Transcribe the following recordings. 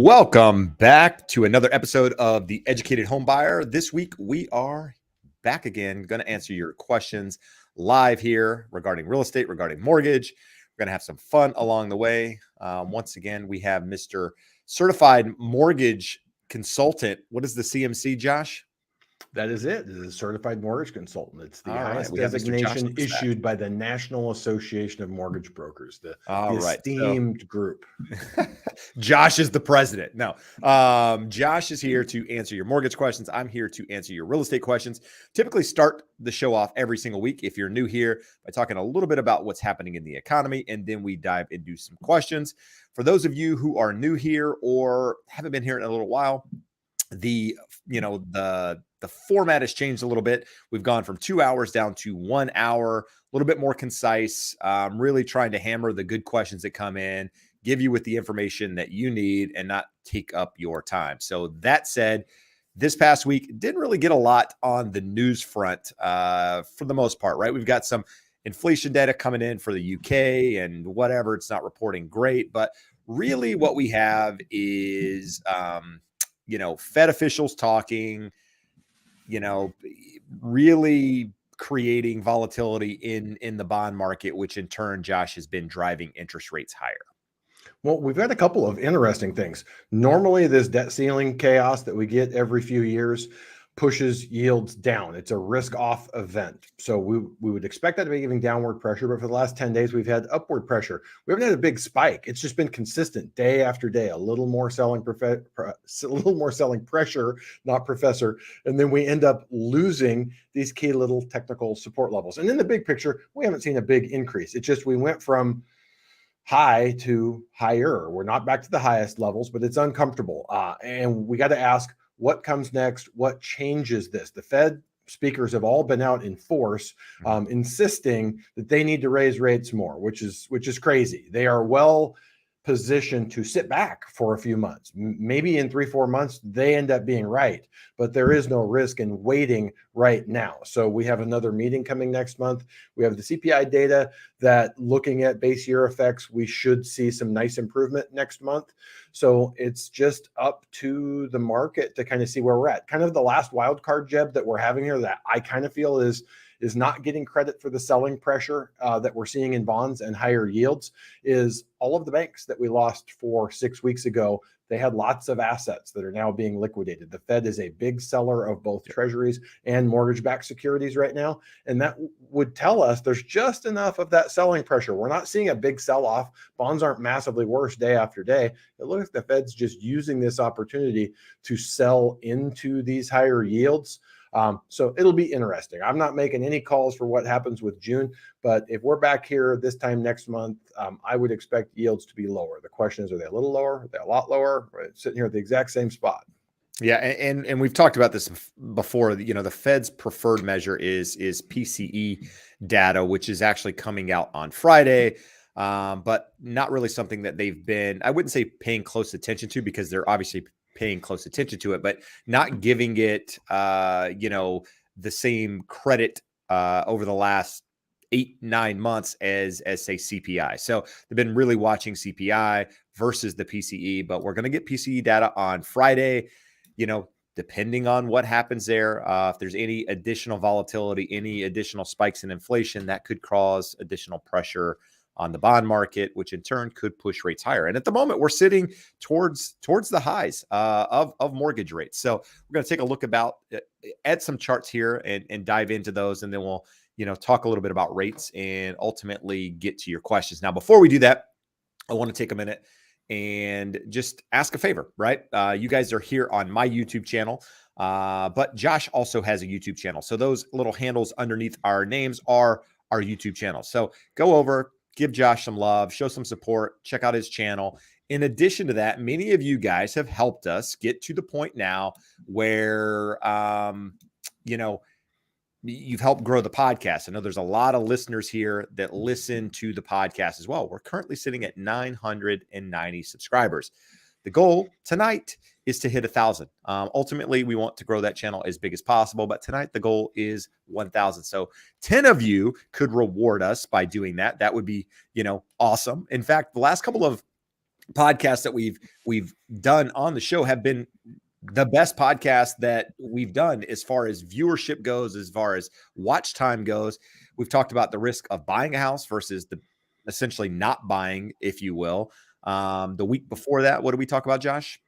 Welcome back to another episode of The Educated Home Buyer. This week, we are back again, going to answer your questions live here regarding real estate, regarding mortgage. We're going to have some fun along the way. Once again, we have Mr. Certified Mortgage Consultant. What is the CMC, Josh? That is it. It is a certified mortgage consultant. It's the highest We have Mr. Josh designation issued by the National Association of Mortgage Brokers, the esteemed group. Josh is the president. No, Josh is here to answer your mortgage questions. I'm here to answer your real estate questions. Typically start the show off every single week, if you're new here, by talking a little bit about what's happening in the economy, and then we dive into some questions. For those of you who are new here or haven't been here in a little while, the format has changed a little bit. We've gone from 2 hours down to 1 hour, a little bit more concise, really trying to hammer the good questions that come in, give you with the information that you need and not take up your time. So that said, this past week didn't really get a lot on the news front for the most part, right? We've got some inflation data coming in for the UK and whatever. It's not reporting great, but really what we have is, Fed officials talking, really creating volatility in the bond market, which in turn, Josh, has been driving interest rates higher. Well, we've had a couple of interesting things. Normally, this debt ceiling chaos that we get every few years pushes yields down. It's a risk-off event. So we would expect that to be giving downward pressure, but for the last 10 days, we've had upward pressure. We haven't had a big spike. It's just been consistent day after day, a little more selling pressure, not professor. And then we end up losing these key little technical support levels. And in the big picture, we haven't seen a big increase. It's just we went from high to higher. We're not back to the highest levels, but it's uncomfortable. And we got to ask, what comes next? What changes this? The Fed speakers have all been out in force, insisting that they need to raise rates more, which is crazy. They are well positioned to sit back for a few months. Maybe in 3-4 months, they end up being right, but there is no risk in waiting right now. So we have another meeting coming next month. We have the CPI data that, looking at base year effects, we should see some nice improvement next month. So it's just up to the market to kind of see where we're at. Kind of the last wild card, Jeb, that we're having here that I kind of feel is not getting credit for the selling pressure that we're seeing in bonds and higher yields is all of the banks that we lost 6 weeks ago. They had lots of assets that are now being liquidated. The Fed is a big seller of both treasuries and mortgage-backed securities right now. And that would tell us there's just enough of that selling pressure. We're not seeing a big sell-off. Bonds aren't massively worse day after day. It looks like the Fed's just using this opportunity to sell into these higher yields. So it'll be interesting. I'm not making any calls for what happens with June, but if we're back here this time next month, I would expect yields to be lower. The question is, are they a little lower? Are they a lot lower? We're sitting here at the exact same spot. Yeah, and we've talked about this before. The Fed's preferred measure is PCE data, which is actually coming out on Friday, but not really something that they've been, I wouldn't say paying close attention to, because they're obviously paying close attention to it, but not giving it, the same credit over the last 8-9 months as say CPI. So they've been really watching CPI versus the PCE, but we're going to get PCE data on Friday. Depending on what happens there, if there's any additional volatility, any additional spikes in inflation, that could cause additional pressure on the bond market, which in turn could push rates higher. And at the moment, we're sitting towards the highs of mortgage rates. So we're going to take a look at some charts here and dive into those, and then we'll talk a little bit about rates and ultimately get to your questions. Now, before we do that, I want to take a minute and just ask a favor, right? You guys are here on my YouTube channel, but Josh also has a YouTube channel. So those little handles underneath our names are our YouTube channel. So go over, give Josh some love, show some support, check out his channel. In addition to that, many of you guys have helped us get to the point now where, you've helped grow the podcast. I know there's a lot of listeners here that listen to the podcast as well. We're currently sitting at 990 subscribers. The goal tonight is to hit 1,000. Ultimately, we want to grow that channel as big as possible, but tonight the goal is 1,000. So 10 of you could reward us by doing that. That would be, awesome. In fact, the last couple of podcasts that we've done on the show have been the best podcast that we've done as far as viewership goes, as far as watch time goes. We've talked about the risk of buying a house versus the essentially not buying, if you will. The week before that, what did we talk about, Josh?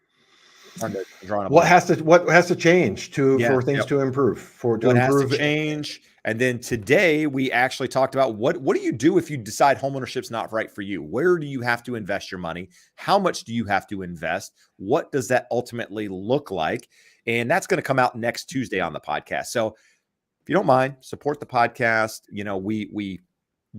Drawing a What blank. has to change Yeah, for things yep. to improve, What has to change? And then today we actually talked about what do you do if you decide homeownership's not right for you? Where do you have to invest your money? How much do you have to invest? What does that ultimately look like? And that's going to come out next Tuesday on the podcast. So if you don't mind, support the podcast. You know, we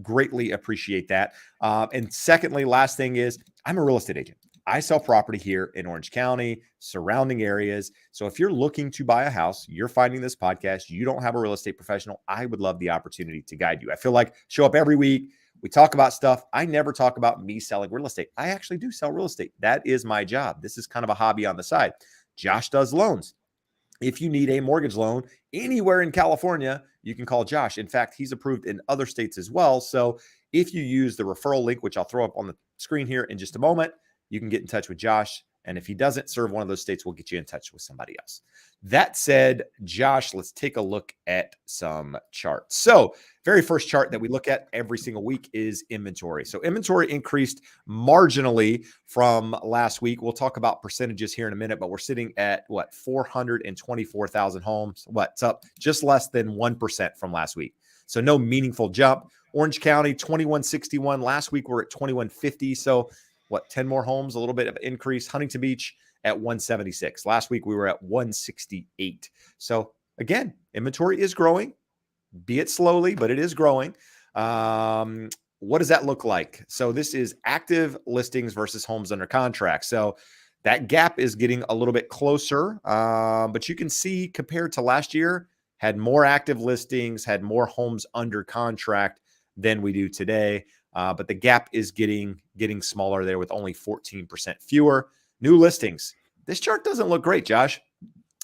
greatly appreciate that. And secondly, last thing is I'm a real estate agent. I sell property here in Orange County, surrounding areas. So if you're looking to buy a house, you're finding this podcast, you don't have a real estate professional, I would love the opportunity to guide you. I feel like show up every week. We talk about stuff. I never talk about me selling real estate. I actually do sell real estate. That is my job. This is kind of a hobby on the side. Josh does loans. If you need a mortgage loan anywhere in California, you can call Josh. In fact, he's approved in other states as well. So if you use the referral link, which I'll throw up on the screen here in just a moment, you can get in touch with Josh. And if he doesn't serve one of those states, we'll get you in touch with somebody else. That said, Josh, let's take a look at some charts. So very first chart that we look at every single week is inventory. So inventory increased marginally from last week. We'll talk about percentages here in a minute, but we're sitting at 424,000 homes. It's up just less than 1% from last week. So no meaningful jump. Orange County, 2161. Last week we're at 2150. So 10 more homes, a little bit of increase. Huntington Beach at 176. Last week we were at 168. So again, inventory is growing, be it slowly, but it is growing. What does that look like? So this is active listings versus homes under contract. So that gap is getting a little bit closer, but you can see compared to last year, had more active listings, had more homes under contract than we do today. But the gap is getting smaller there with only 14% fewer new listings. This chart doesn't look great, Josh.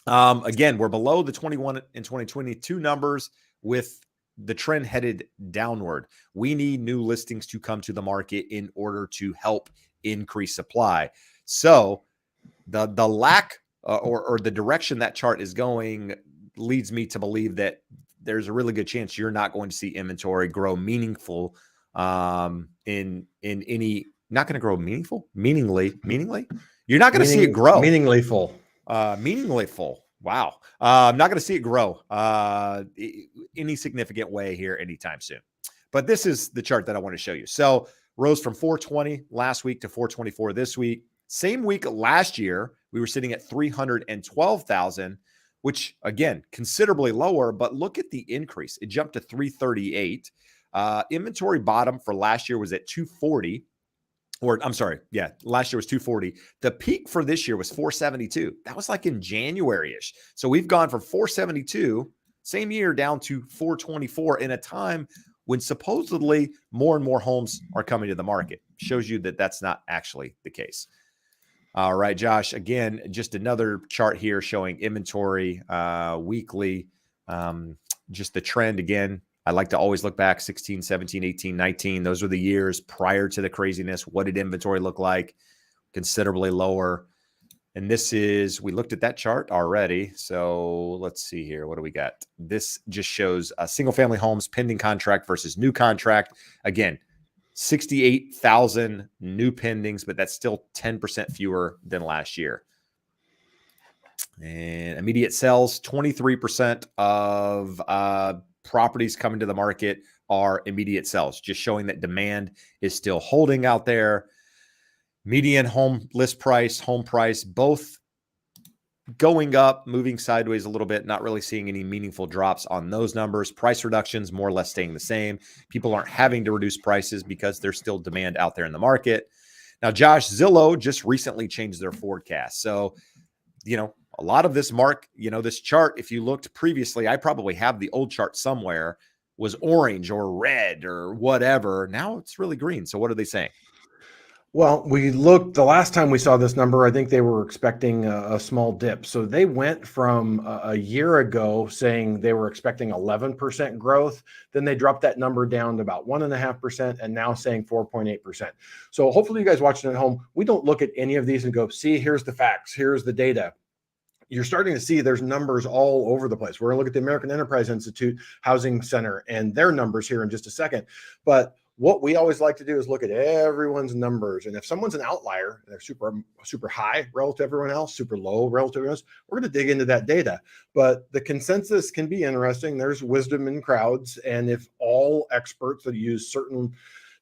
Again, we're below the 21 and 2022 numbers with the trend headed downward. We need new listings to come to the market in order to help increase supply. So the lack or the direction that chart is going leads me to believe that there's a really good chance you're not going to see inventory grow meaningful in any, not going to grow meaningly. You're not going to see it grow meaningly full. Wow. I'm not going to see it grow any significant way here anytime soon. But this is the chart that I want to show you. So rose from 420 last week to 424 this week. Same week last year, we were sitting at 312,000, which again, considerably lower, but look at the increase. It jumped to 338. Inventory bottom for last year was at 240. Last year was 240. The peak for this year was 472. That was like in January-ish. So we've gone from 472, same year, down to 424 in a time when supposedly more and more homes are coming to the market. Shows you that that's not actually the case. All right, Josh, again, just another chart here showing inventory weekly. Just the trend again. I like to always look back 16, 17, 18, 19. Those were the years prior to the craziness. What did inventory look like? Considerably lower. And this is, we looked at that chart already. So let's see here. What do we got? This just shows single family homes pending contract versus new contract. Again, 68,000 new pendings, but that's still 10% fewer than last year. And immediate sales, 23% of properties coming to the market are immediate sales, just showing that demand is still holding out there. Median home list price, home price, both going up, moving sideways a little bit, not really seeing any meaningful drops on those numbers. Price reductions more or less staying the same. People aren't having to reduce prices because there's still demand out there in the market. Now, Josh, Zillow just recently changed their forecast. So, a lot of this this chart, if you looked previously, I probably have the old chart somewhere, was orange or red or whatever. Now it's really green. So what are they saying? Well, we looked the last time we saw this number, I think they were expecting a small dip. So they went from a year ago saying they were expecting 11% growth. Then they dropped that number down to about 1.5% and now saying 4.8%. So hopefully you guys watching at home, we don't look at any of these and go, see, here's the facts, here's the data. You're starting to see there's numbers all over the place. We're going to look at the American Enterprise Institute Housing Center and their numbers here in just a second. But what we always like to do is look at everyone's numbers. And if someone's an outlier, they're super high relative to everyone else, super low relative to everyone else, we're going to dig into that data. But the consensus can be interesting. There's wisdom in crowds. And if all experts that use certain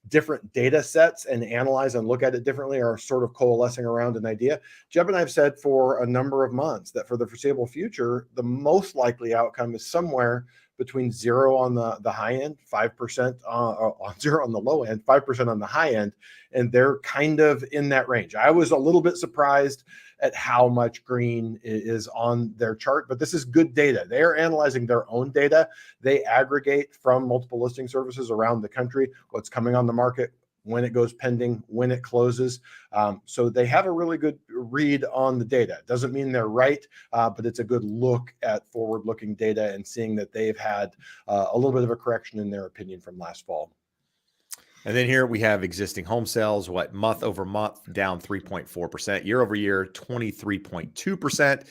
different data sets and analyze and look at it differently are sort of coalescing around an idea. Jeb and I have said for a number of months that for the foreseeable future, the most likely outcome is somewhere between 0 on the high end, 5% on 0 on the low end, 5% on the high end. And they're kind of in that range. I was a little bit surprised at how much green is on their chart, but this is good data. They are analyzing their own data. They aggregate from multiple listing services around the country, what's coming on the market, when it goes pending, when it closes. So they have a really good read on the data. It doesn't mean they're right, but it's a good look at forward-looking data and seeing that they've had a little bit of a correction in their opinion from last fall. And then here we have existing home sales, month over month, down 3.4%, year over year, 23.2%.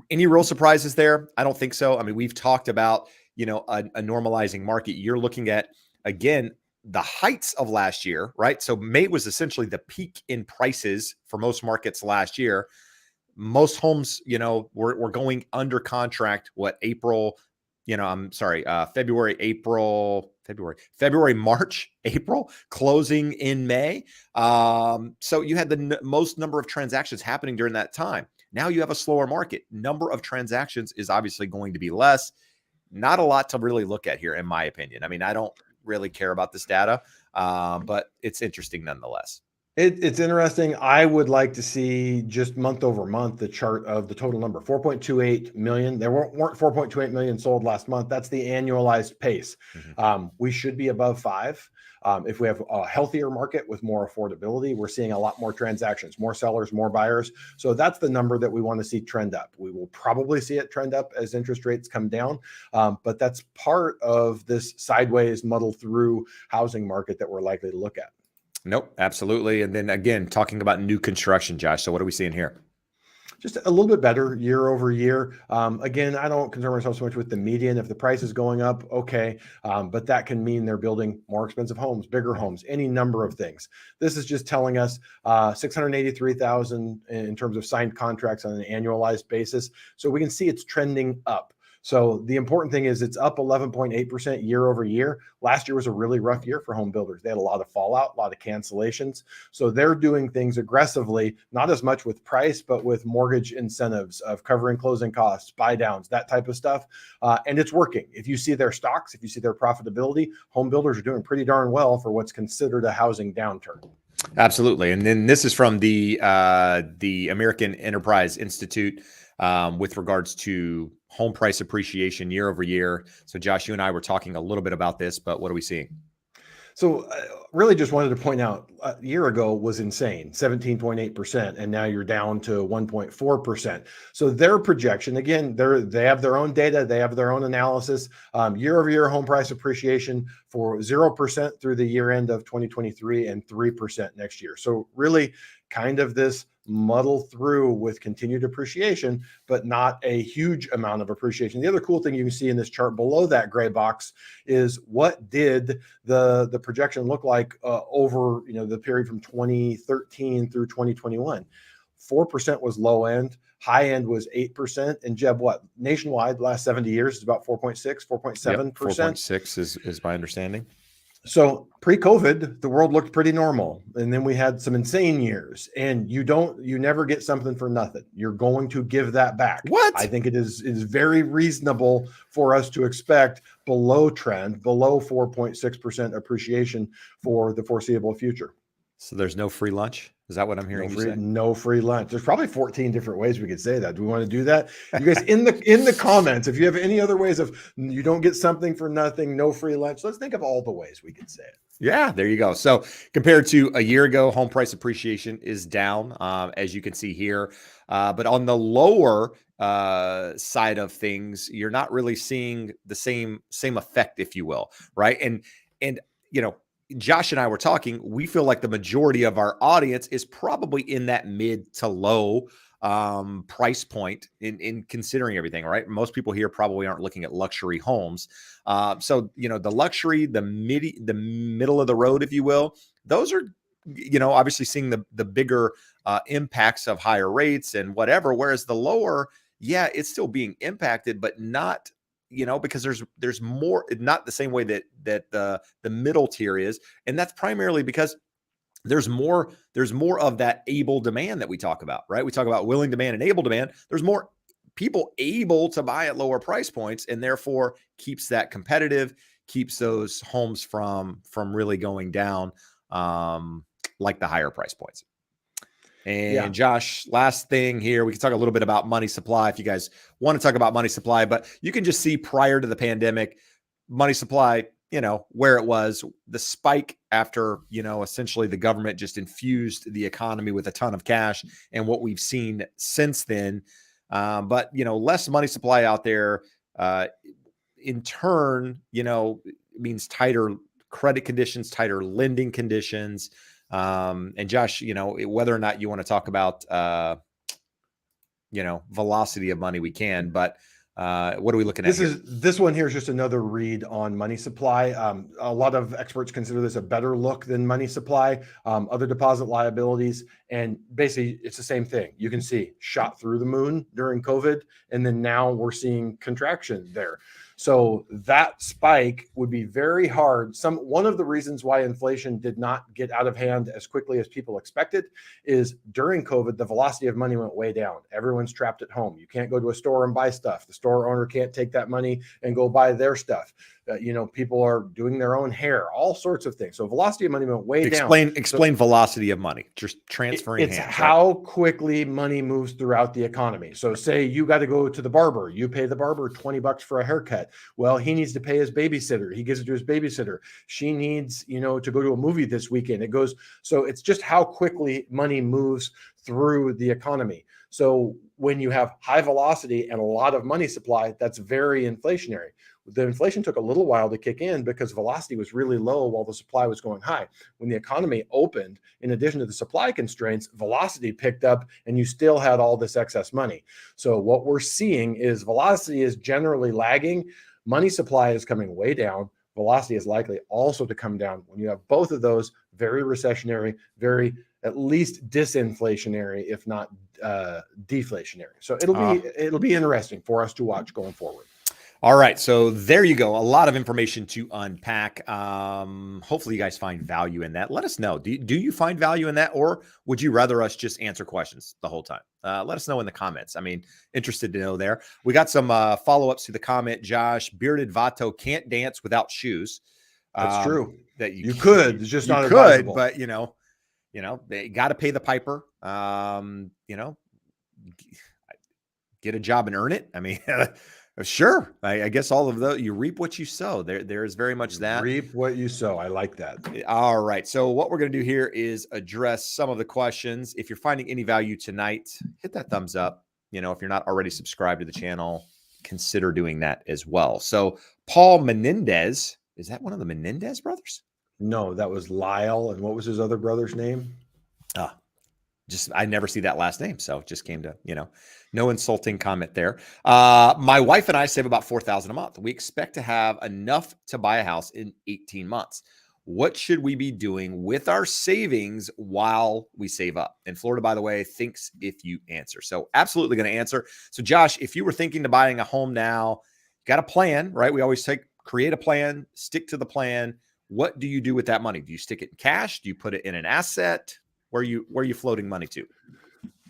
Any real surprises there? I don't think so. I mean, we've talked about, a normalizing market. You're looking at, again, the heights of last year, right? So May was essentially the peak in prices for most markets last year. Most homes, were going under contract, February, March, April, closing in May. So you had the most number of transactions happening during that time. Now you have a slower market. Number of transactions is obviously going to be less. Not a lot to really look at here, in my opinion. I mean, I don't really care about this data, but it's interesting nonetheless. It's interesting. I would like to see just month over month the chart of the total number, 4.28 million. There weren't 4.28 million sold last month. That's the annualized pace. We should be above 5. If we have a healthier market with more affordability, we're seeing a lot more transactions, more sellers, more buyers. So that's the number that we want to see trend up. We will probably see it trend up as interest rates come down. But that's part of this sideways muddle through housing market that we're likely to look at. Nope, absolutely. And then again, talking about new construction, Josh. So what are we seeing here? Just a little bit better year over year. Again, I don't concern myself so much with the median. If the price is going up, okay. But that can mean they're building more expensive homes, bigger homes, any number of things. This is just telling us 683,000 in terms of signed contracts on an annualized basis. So we can see it's trending up. So the important thing is it's up 11.8% year over year. Last year was a really rough year for home builders. They had a lot of fallout, a lot of cancellations. So they're doing things aggressively, not as much with price, but with mortgage incentives of covering closing costs, buy downs, that type of stuff. And it's working. If you see their stocks, if you see their profitability, home builders are doing pretty darn well for what's considered a housing downturn. Absolutely. And then this is from the American Enterprise Institute with regards to home price appreciation year over year. So Josh, you and I were talking a little bit about this, but what are we seeing? So really just wanted to point out a year ago was insane, 17.8%. And now you're down to 1.4%. So their projection, again, they have their own data. They have their own analysis. Year over year home price appreciation for 0% through the year end of 2023 and 3% next year. So really kind of this muddle through with continued appreciation, but not a huge amount of appreciation. The other cool thing you can see in this chart below that gray box is what did the projection look like over the period from 2013 through 2021. 4% was low end, high end was 8%. And Jeb, what nationwide the last 70 years is about 4.6, 4.7%. Yep, 4.6 is my understanding. So pre-COVID, the world looked pretty normal. And then we had some insane years, and you never get something for nothing. You're going to give that back. What? I think it is very reasonable for us to expect below trend, below 4.6% appreciation for the foreseeable future. So there's no free lunch. Is that what I'm hearing you say? No free lunch. There's probably 14 different ways we could say that. Do we want to do that? You guys in the comments, if you have any other ways of you don't get something for nothing, no free lunch, let's think of all the ways we could say it. Yeah, there you go. So compared to a year ago, home price appreciation is down, as you can see here. But on the lower side of things, you're not really seeing the same effect, if you will, right? And you know, Josh and I were talking. We feel like the majority of our audience is probably in that mid to low price point in considering everything, right? Most people here probably aren't looking at luxury homes. So, the luxury, the middle of the road, if you will, those are, obviously seeing the bigger impacts of higher rates and whatever. Whereas the lower, yeah, it's still being impacted, but not, because there's more, not the same way that the middle tier is. And that's primarily because there's more of that able demand that we talk about, right? We talk about willing demand and able demand. There's more people able to buy at lower price points, and therefore keeps that competitive, keeps those homes from really going down, like the higher price points. And Yeah. Josh, last thing here, we can talk a little bit about money supply if you guys want to talk about money supply, but you can just see prior to the pandemic, money supply, where it was, the spike after, essentially the government just infused the economy with a ton of cash, and what we've seen since then. But, less money supply out there, in turn, means tighter credit conditions, tighter lending conditions. And Josh, whether or not you want to talk about, velocity of money, we can, but what are we looking at here? This one here is just another read on money supply. A lot of experts consider this a better look than money supply, other deposit liabilities, and basically it's the same thing. You can see shot through the moon during COVID, and then now we're seeing contraction there. So that spike would be very hard. One of the reasons why inflation did not get out of hand as quickly as people expected is during COVID, the velocity of money went way down. Everyone's trapped at home. You can't go to a store and buy stuff. The store owner can't take that money and go buy their stuff. People are doing their own hair, all sorts of things. So velocity of money went way down. Explain velocity of money, just transferring it's hands. How quickly money moves throughout the economy. So say you got to go to the barber, you pay the barber $20 for a haircut. Well, he needs to pay his babysitter. He gives it to his babysitter. She needs, to go to a movie this weekend. It goes. So it's just how quickly money moves through the economy. So when you have high velocity and a lot of money supply, that's very inflationary. The inflation took a little while to kick in because velocity was really low while the supply was going high. When the economy opened, in addition to the supply constraints, velocity picked up and you still had all this excess money. So what we're seeing is velocity is generally lagging. Money supply is coming way down. Velocity is likely also to come down. When you have both of those, very recessionary, very at least disinflationary, if not deflationary. So it'll be interesting for us to watch going forward. All right. So there you go. A lot of information to unpack. Hopefully you guys find value in that. Let us know. Do you find value in that, or would you rather us just answer questions the whole time? Let us know in the comments. I mean, interested to know there. We got some follow-ups to the comment. Josh, bearded Vato can't dance without shoes. That's true. That you could. It's just not advisable. But they got to pay the piper. Get a job and earn it. I mean, sure. I guess all of those, you reap what you sow. There is very much that. Reap what you sow. I like that. All right. So what we're going to do here is address some of the questions. If you're finding any value tonight, hit that thumbs up. If you're not already subscribed to the channel, consider doing that as well. So Paul Menendez, is that one of the Menendez brothers? No, that was Lyle. And what was his other brother's name? I never see that last name. So it just came to, no insulting comment there. My wife and I save about $4,000 a month. We expect to have enough to buy a house in 18 months. What should we be doing with our savings while we save up? And Florida, by the way, thinks if you answer. So absolutely going to answer. So Josh, if you were thinking to buying a home now, got a plan, right? We always create a plan, stick to the plan. What do you do with that money? Do you stick it in cash? Do you put it in an asset? Where are you floating money to?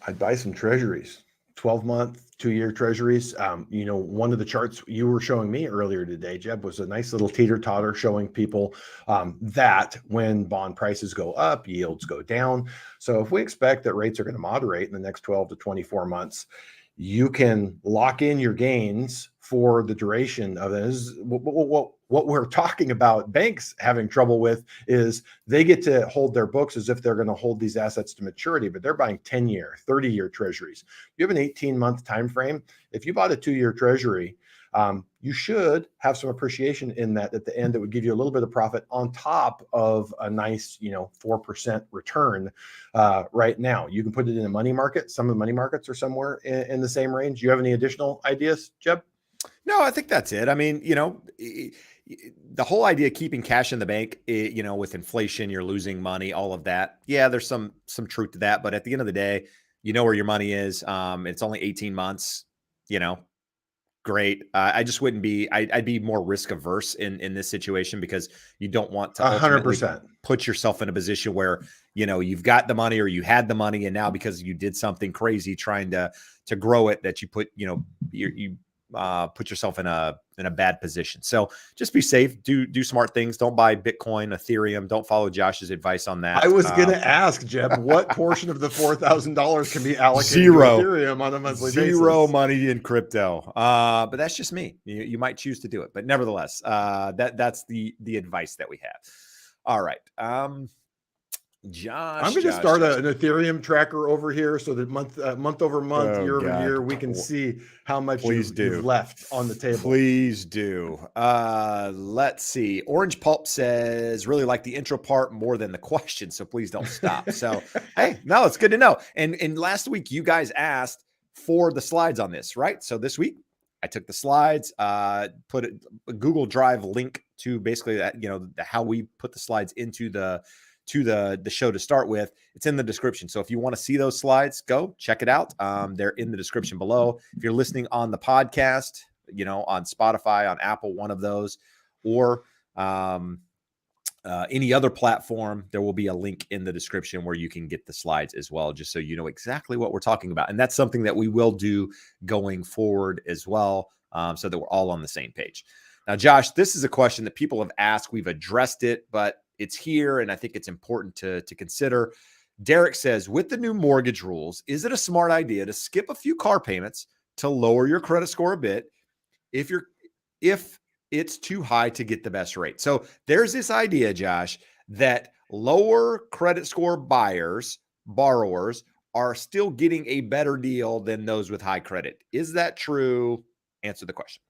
I'd buy some treasuries. 12-month, 2-year treasuries. One of the charts you were showing me earlier today, Jeb, was a nice little teeter-totter showing people that when bond prices go up, yields go down. So if we expect that rates are going to moderate in the next 12 to 24 months, you can lock in your gains for the duration of this. What we're talking about banks having trouble with is they get to hold their books as if they're going to hold these assets to maturity, but they're buying 10-year, 30-year treasuries. You have an 18-month time frame. If you bought a 2-year treasury, you should have some appreciation in that at the end that would give you a little bit of profit on top of a nice 4% return right now. You can put it in a money market. Some of the money markets are somewhere in the same range. Do you have any additional ideas, Jeb? No, I think that's it. I mean, the whole idea of keeping cash in the bank, with inflation, you're losing money, all of that. Yeah, there's some truth to that. But at the end of the day, you know where your money is. It's only 18 months, great. I just wouldn't be, I'd be more risk averse in this situation, because you don't want to ultimately 100%. put yourself in a position where, you've got the money or you had the money, and now because you did something crazy trying to grow it, that you put, you put yourself in a bad position. So just be safe, do smart things. Don't buy Bitcoin, Ethereum. Don't follow Josh's advice on that. I was going to ask, Jeb, what portion of the $4,000 can be allocated Zero. to Ethereum on a monthly basis? Zero money in crypto. But that's just me. You might choose to do it, but nevertheless, that's the advice that we have. All right. Josh, I'm going to start an Ethereum tracker over here so that month over month, year over year, we can see how much you've left on the table. Please do. Let's see. Orange Pulp says, really like the intro part more than the question, so please don't stop. So, hey, no, it's good to know. And last week, you guys asked for the slides on this, right? So this week, I took the slides, put a Google Drive link to basically that, how we put the slides into the show to start with. It's in the description. So if you want to see those slides, go check it out. They're in the description below. If you're listening on the podcast, on Spotify, on Apple, one of those, or any other platform, there will be a link in the description where you can get the slides as well, just so you know exactly what we're talking about. And that's something that we will do going forward as well, so that we're all on the same page. Now, Josh, this is a question that people have asked. We've addressed it, but it's here, and I think it's important to consider. Derek says, with the new mortgage rules, is it a smart idea to skip a few car payments to lower your credit score a bit if it's too high to get the best rate? So there's this idea, Josh, that lower credit score borrowers are still getting a better deal than those with high credit. Is that true? Answer the question.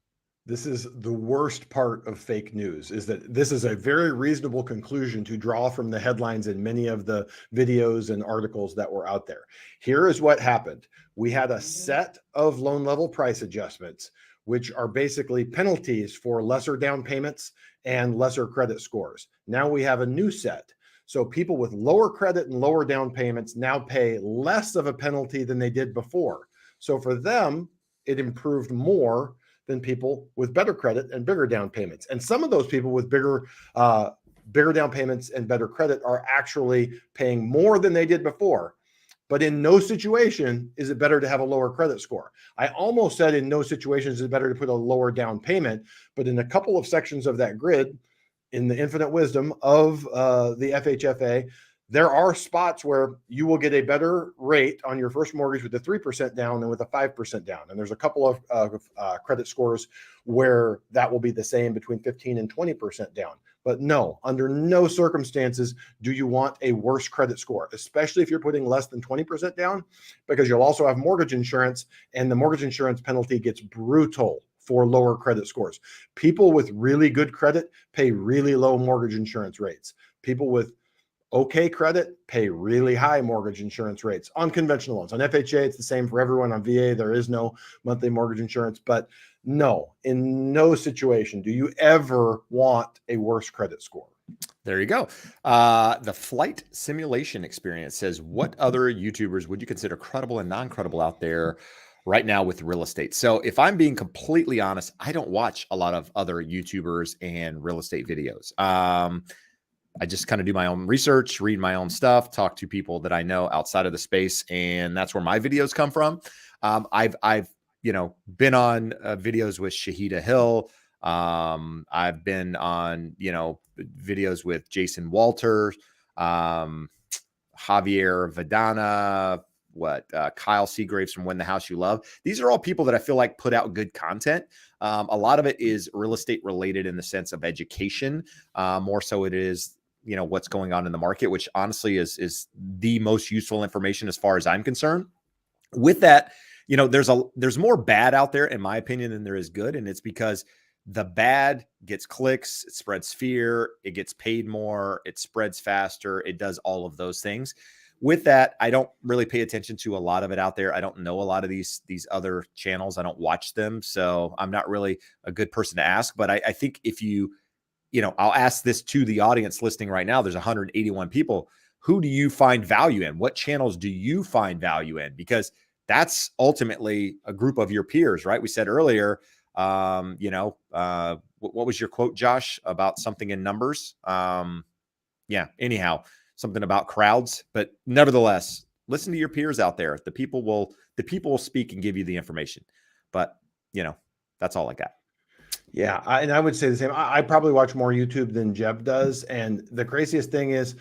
This is the worst part of fake news, is that this is a very reasonable conclusion to draw from the headlines in many of the videos and articles that were out there. Here is what happened. We had a set of loan level price adjustments, which are basically penalties for lesser down payments and lesser credit scores. Now we have a new set. So people with lower credit and lower down payments now pay less of a penalty than they did before. So for them, it improved more than people with better credit and bigger down payments. And some of those people with bigger down payments and better credit are actually paying more than they did before. But in no situation is it better to have a lower credit score. I almost said in no situation is it better to put a lower down payment, but in a couple of sections of that grid, in the infinite wisdom of the FHFA, there are spots where you will get a better rate on your first mortgage with a 3% down than with a 5% down. And there's a couple of credit scores where that will be the same, between 15 and 20% down. But no, under no circumstances do you want a worse credit score, especially if you're putting less than 20% down, because you'll also have mortgage insurance, and the mortgage insurance penalty gets brutal for lower credit scores. People with really good credit pay really low mortgage insurance rates. People with okay credit pay really high mortgage insurance rates on conventional loans. On FHA, it's the same for everyone. On VA, there is no monthly mortgage insurance. But no, in no situation do you ever want a worse credit score. There you go. The Flight Simulation Experience says, what other YouTubers would you consider credible and non-credible out there right now with real estate? So if I'm being completely honest, I don't watch a lot of other YouTubers and real estate videos. I just kind of do my own research, read my own stuff, talk to people that I know outside of the space, and that's where my videos come from. I've been on videos with Shahida Hill. I've been on videos with Jason Walter, Javier Vidana, Kyle Seagraves from When the House You Love. These are all people that I feel like put out good content. A lot of it is real estate related in the sense of education. More so it is, what's going on in the market, which honestly is the most useful information as far as I'm concerned. With that, there's more bad out there, in my opinion, than there is good. And it's because the bad gets clicks, it spreads fear, it gets paid more, it spreads faster, it does all of those things. With that, I don't really pay attention to a lot of it out there. I don't know a lot of these other channels. I don't watch them. So I'm not really a good person to ask. But I think if I'll ask this to the audience listening right now. There's 181 people. Who do you find value in? What channels do you find value in? Because that's ultimately a group of your peers, right? We said earlier, what was your quote, Josh, about something in numbers? Anyhow, something about crowds, but nevertheless, listen to your peers out there. The people will speak and give you the information, but that's all I got. Yeah. I would say the same. I probably watch more YouTube than Jeb does. And the craziest thing is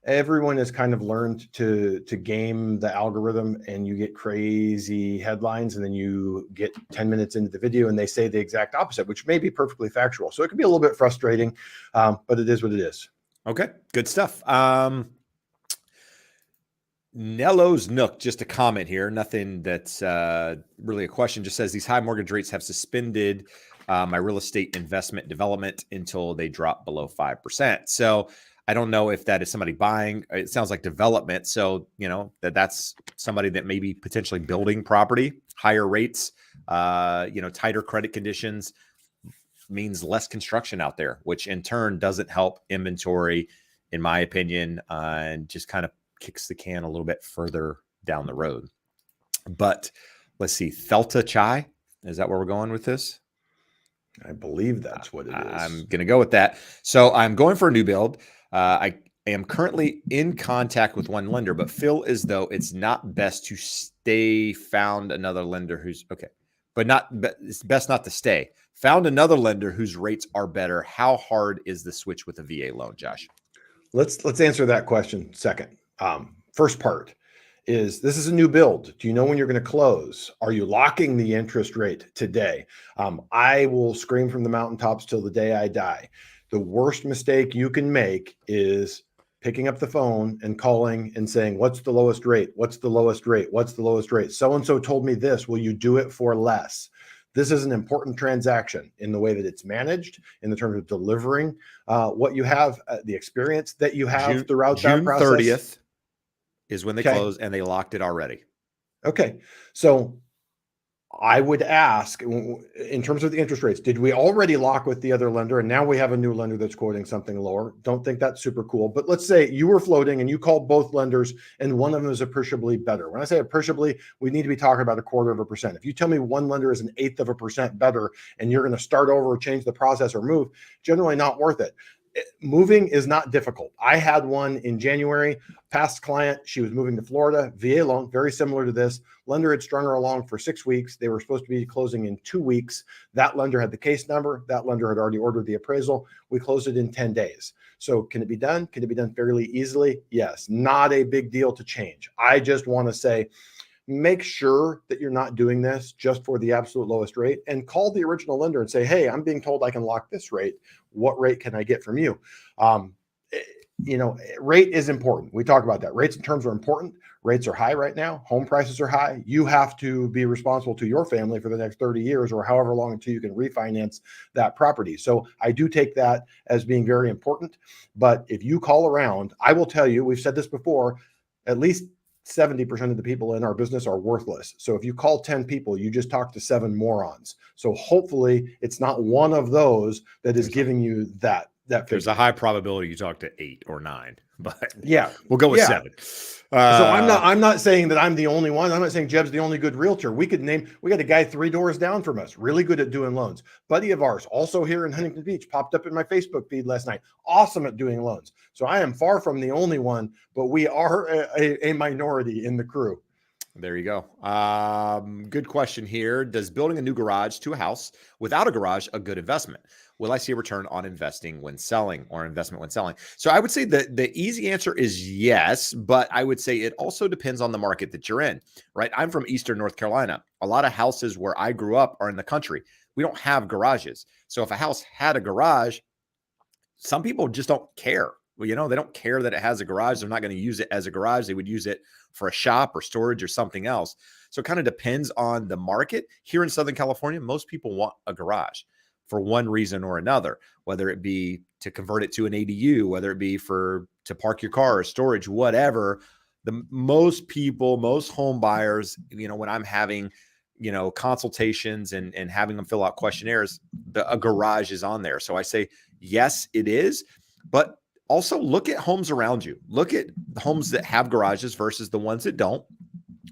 everyone has kind of learned to game the algorithm, and you get crazy headlines, and then you get 10 minutes into the video and they say the exact opposite, which may be perfectly factual. So it can be a little bit frustrating, but it is what it is. Okay, good stuff. Nello's Nook, just a comment here. Nothing that's really a question. Just says these high mortgage rates have suspended my real estate investment development until they drop below 5%. So I don't know if that is somebody buying. It sounds like development. So, that's somebody that may be potentially building property. Higher rates, tighter credit conditions means less construction out there, which in turn doesn't help inventory, in my opinion, and just kind of kicks the can a little bit further down the road. But let's see, Thelta Chai, is that where we're going with this? I believe that's what it is. I'm going to go with that. So I'm going for a new build. I am currently in contact with one lender, but feel as though it's not best to stay. Found another lender who's okay, but it's best not to stay. Found another lender whose rates are better. How hard is the switch with a VA loan, Josh? Let's answer that question second. First part is, this is a new build. Do you know when you're going to close? Are you locking the interest rate today? I will scream from the mountaintops till the day I die. The worst mistake you can make is picking up the phone and calling and saying, what's the lowest rate? What's the lowest rate? What's the lowest rate? So-and-so told me this. Will you do it for less? This is an important transaction in the way that it's managed, in the terms of delivering what you have, the experience that you have throughout that process. June 30th is when they close, and they locked it already. Okay. So I would ask, in terms of the interest rates, did we already lock with the other lender and now we have a new lender that's quoting something lower? Don't think that's super cool. But let's say you were floating and you called both lenders and one of them is appreciably better. When I say appreciably, we need to be talking about 0.25%. If you tell me one lender is 0.1% better and you're going to start over, change the process, or move, generally not worth it. Moving is not difficult. I had one in January, past client. She was moving to Florida, VA loan, very similar to this. Lender had strung her along for 6 weeks. They were supposed to be closing in 2 weeks. That lender had the case number. That lender had already ordered the appraisal. We closed it in 10 days. So can it be done? Can it be done fairly easily? Yes. Not a big deal to change. I just want to say, make sure that you're not doing this just for the absolute lowest rate, and call the original lender and say, hey, I'm being told I can lock this rate. What rate can I get from you? Rate is important. We talk about that. Rates and terms are important. Rates are high right now. Home prices are high. You have to be responsible to your family for the next 30 years or however long until you can refinance that property. So I do take that as being very important. But if you call around, I will tell you, we've said this before, at least 70% of the people in our business are worthless. So if you call 10 people, you just talk to 7 morons. So hopefully it's not one of those that is giving you that that There's a figure. high probability you talk to 8 or 9, but Yeah. we'll go with Yeah. 7. So I'm not saying that I'm the only one. I'm not saying Jeb's the only good realtor. We got a guy 3 doors down from us, really good at doing loans. Buddy of ours, also here in Huntington Beach, popped up in my Facebook feed last night. Awesome at doing loans. So I am far from the only one, but we are a minority in the crew. There you go. Good question here. Does building a new garage to a house without a garage a good investment? Will I see a return on investing when selling or investment when selling? So I would say the easy answer is yes, but I would say it also depends on the market that you're in, right? I'm from Eastern North Carolina. A lot of houses where I grew up are in the country. We don't have garages. So if a house had a garage, some people just don't care. Well, they don't care that it has a garage. They're not going to use it as a garage. They would use it for a shop or storage or something else. So it kind of depends on the market. Here in Southern California, most people want a garage for one reason or another, whether it be to convert it to an ADU, whether it be to park your car or storage, whatever. Most people, most home buyers, when I'm having consultations and having them fill out questionnaires, a garage is on there. So I say, yes, it is, but also look at homes around you. Look at the homes that have garages versus the ones that don't.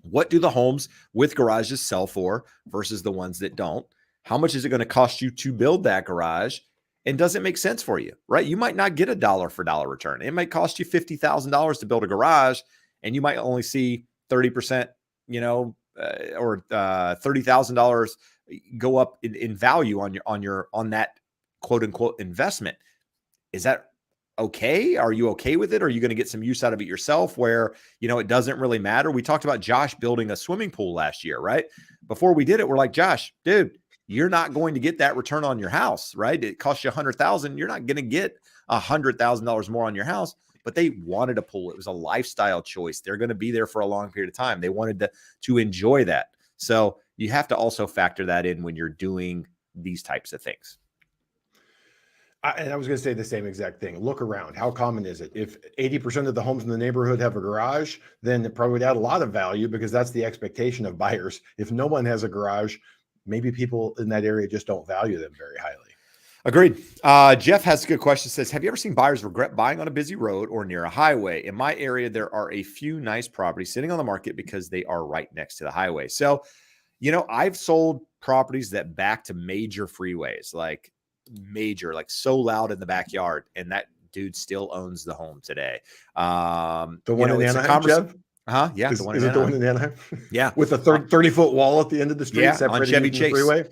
What do the homes with garages sell for versus the ones that don't? How much is it going to cost you to build that garage? And does it make sense for you, right? You might not get a dollar for dollar return. It might cost you $50,000 to build a garage, and you might only see 30%, or $30,000 go up in value on that quote unquote investment. Is that okay? Are you okay with it? Are you going to get some use out of it yourself where, it doesn't really matter? We talked about Josh building a swimming pool last year, right? Before we did it, we're like, Josh, dude, you're not going to get that return on your house, right? It costs you $100,000. You're not going to get $100,000 more on your house, but they wanted a pool. It was a lifestyle choice. They're going to be there for a long period of time. They wanted to enjoy that. So you have to also factor that in when you're doing these types of things. And I was going to say the same exact thing. Look around. How common is it? If 80% of the homes in the neighborhood have a garage, then it probably would add a lot of value because that's the expectation of buyers. If no one has a garage, maybe people in that area just don't value them very highly. Agreed. Jeff has a good question. Says, have you ever seen buyers regret buying on a busy road or near a highway? In my area, there are a few nice properties sitting on the market because they are right next to the highway. So, I've sold properties that back to major freeways, like so loud in the backyard, and that dude still owns the home today. The one in Anaheim, Jeff? Yeah. Is it the one in Anaheim? Yeah. With a 30-foot wall at the end of the street, on Chevy Chase. Freeway.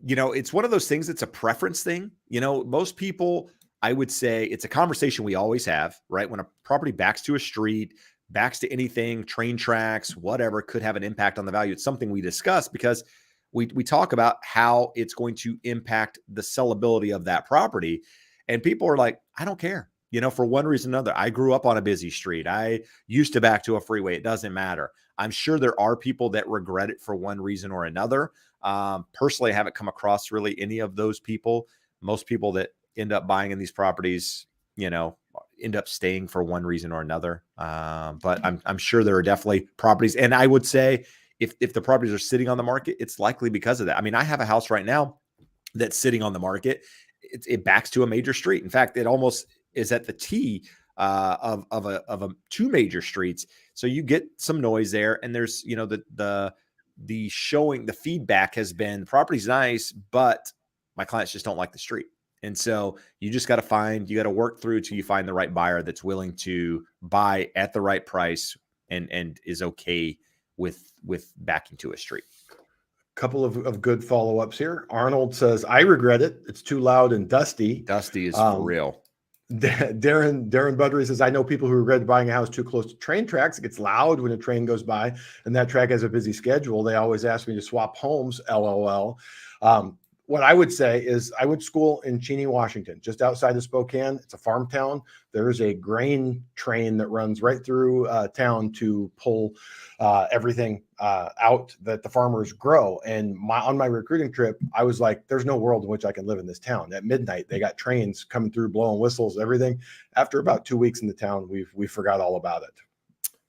It's one of those things. It's a preference thing. Most people, I would say it's a conversation we always have, right? When a property backs to a street, backs to anything, train tracks, whatever, could have an impact on the value. It's something we discuss because we talk about how it's going to impact the sellability of that property. And people are like, I don't care. For one reason or another. I grew up on a busy street. I used to back to a freeway. It doesn't matter. I'm sure there are people that regret it for one reason or another. Personally, I haven't come across really any of those people. Most people that end up buying in these properties, end up staying for one reason or another. But I'm sure there are definitely properties. And I would say if the properties are sitting on the market, it's likely because of that. I mean, I have a house right now that's sitting on the market. It backs to a major street. In fact, it almost is at the T of two major streets. So you get some noise there, and there's, the showing, the feedback has been the property's nice, but my clients just don't like the street. And so you just got to work through till you find the right buyer that's willing to buy at the right price and is okay with backing to a street. Couple of good follow-ups here. Arnold says, I regret it. It's too loud and dusty. Dusty is for real. Darren Budry says, I know people who regret buying a house too close to train tracks. It gets loud when a train goes by, and that track has a busy schedule. They always ask me to swap homes, LOL. What I would say is I went to school in Cheney, Washington, just outside of Spokane. It's a farm town. There's a grain train that runs right through town to pull everything out that the farmers grow. And on my recruiting trip, I was like, there's no world in which I can live in this town. At midnight, they got trains coming through, blowing whistles, everything. After about 2 weeks in the town, we forgot all about it.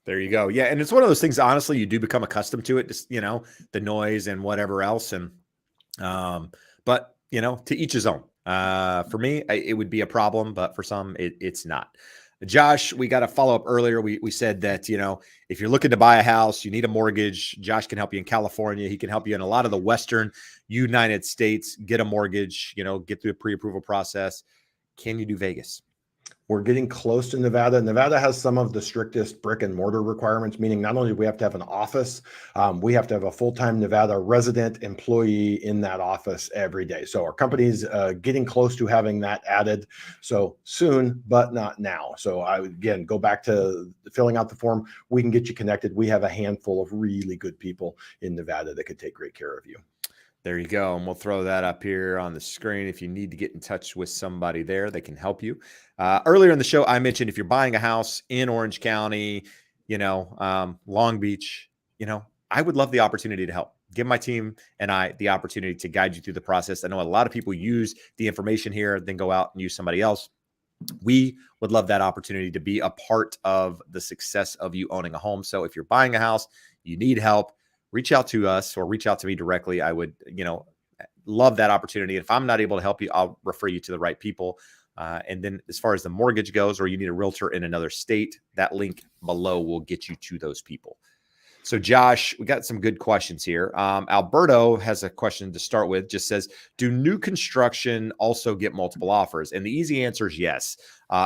There you go. Yeah. And it's one of those things, honestly, you do become accustomed to it, just, the noise and whatever else. And, but to each his own. For me, it would be a problem, but for some, it's not. Josh, we got a follow up earlier. We said that, if you're looking to buy a house, you need a mortgage. Josh can help you in California. He can help you in a lot of the Western United States get a mortgage, get through a pre-approval process. Can you do Vegas? We're getting close to Nevada. Nevada has some of the strictest brick and mortar requirements, meaning not only do we have to have an office, we have to have a full-time Nevada resident employee in that office every day. So our company's getting close to having that added. So soon, but not now. So I would, again, go back to filling out the form. We can get you connected. We have a handful of really good people in Nevada that could take great care of you. There you go. And we'll throw that up here on the screen. If you need to get in touch with somebody there, they can help you. Earlier in the show, I mentioned if you're buying a house in Orange County, Long Beach, I would love the opportunity to help. Give my team and I the opportunity to guide you through the process. I know a lot of people use the information here, then go out and use somebody else. We would love that opportunity to be a part of the success of you owning a home. So if you're buying a house, you need help, reach out to us or reach out to me directly. I would, love that opportunity. If I'm not able to help you, I'll refer you to the right people. And then as far as the mortgage goes, or you need a realtor in another state, that link below will get you to those people. So Josh, we got some good questions here. Alberto has a question to start with, just says, do new construction also get multiple offers? And the easy answer is yes.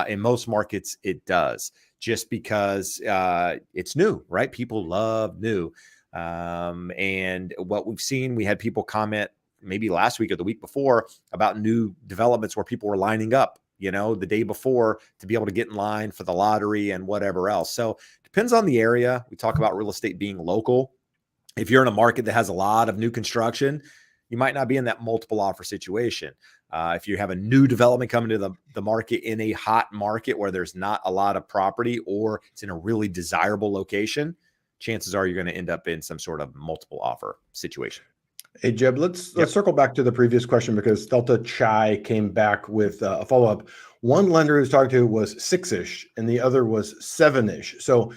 In most markets, it does, just because it's new, right? People love new. And what we've seen, we had people comment maybe last week or the week before about new developments where people were lining up, the day before to be able to get in line for the lottery and whatever else. So depends on the area. We talk about real estate being local. If you're in a market that has a lot of new construction, you might not be in that multiple offer situation. If you have a new development coming to the market in a hot market where there's not a lot of property, or it's in a really desirable location, chances are you're going to end up in some sort of multiple offer situation. Hey, Jeb, let's circle back to the previous question, because Delta Chai came back with a follow-up. One lender who's talking to was 6-ish and the other was 7-ish. So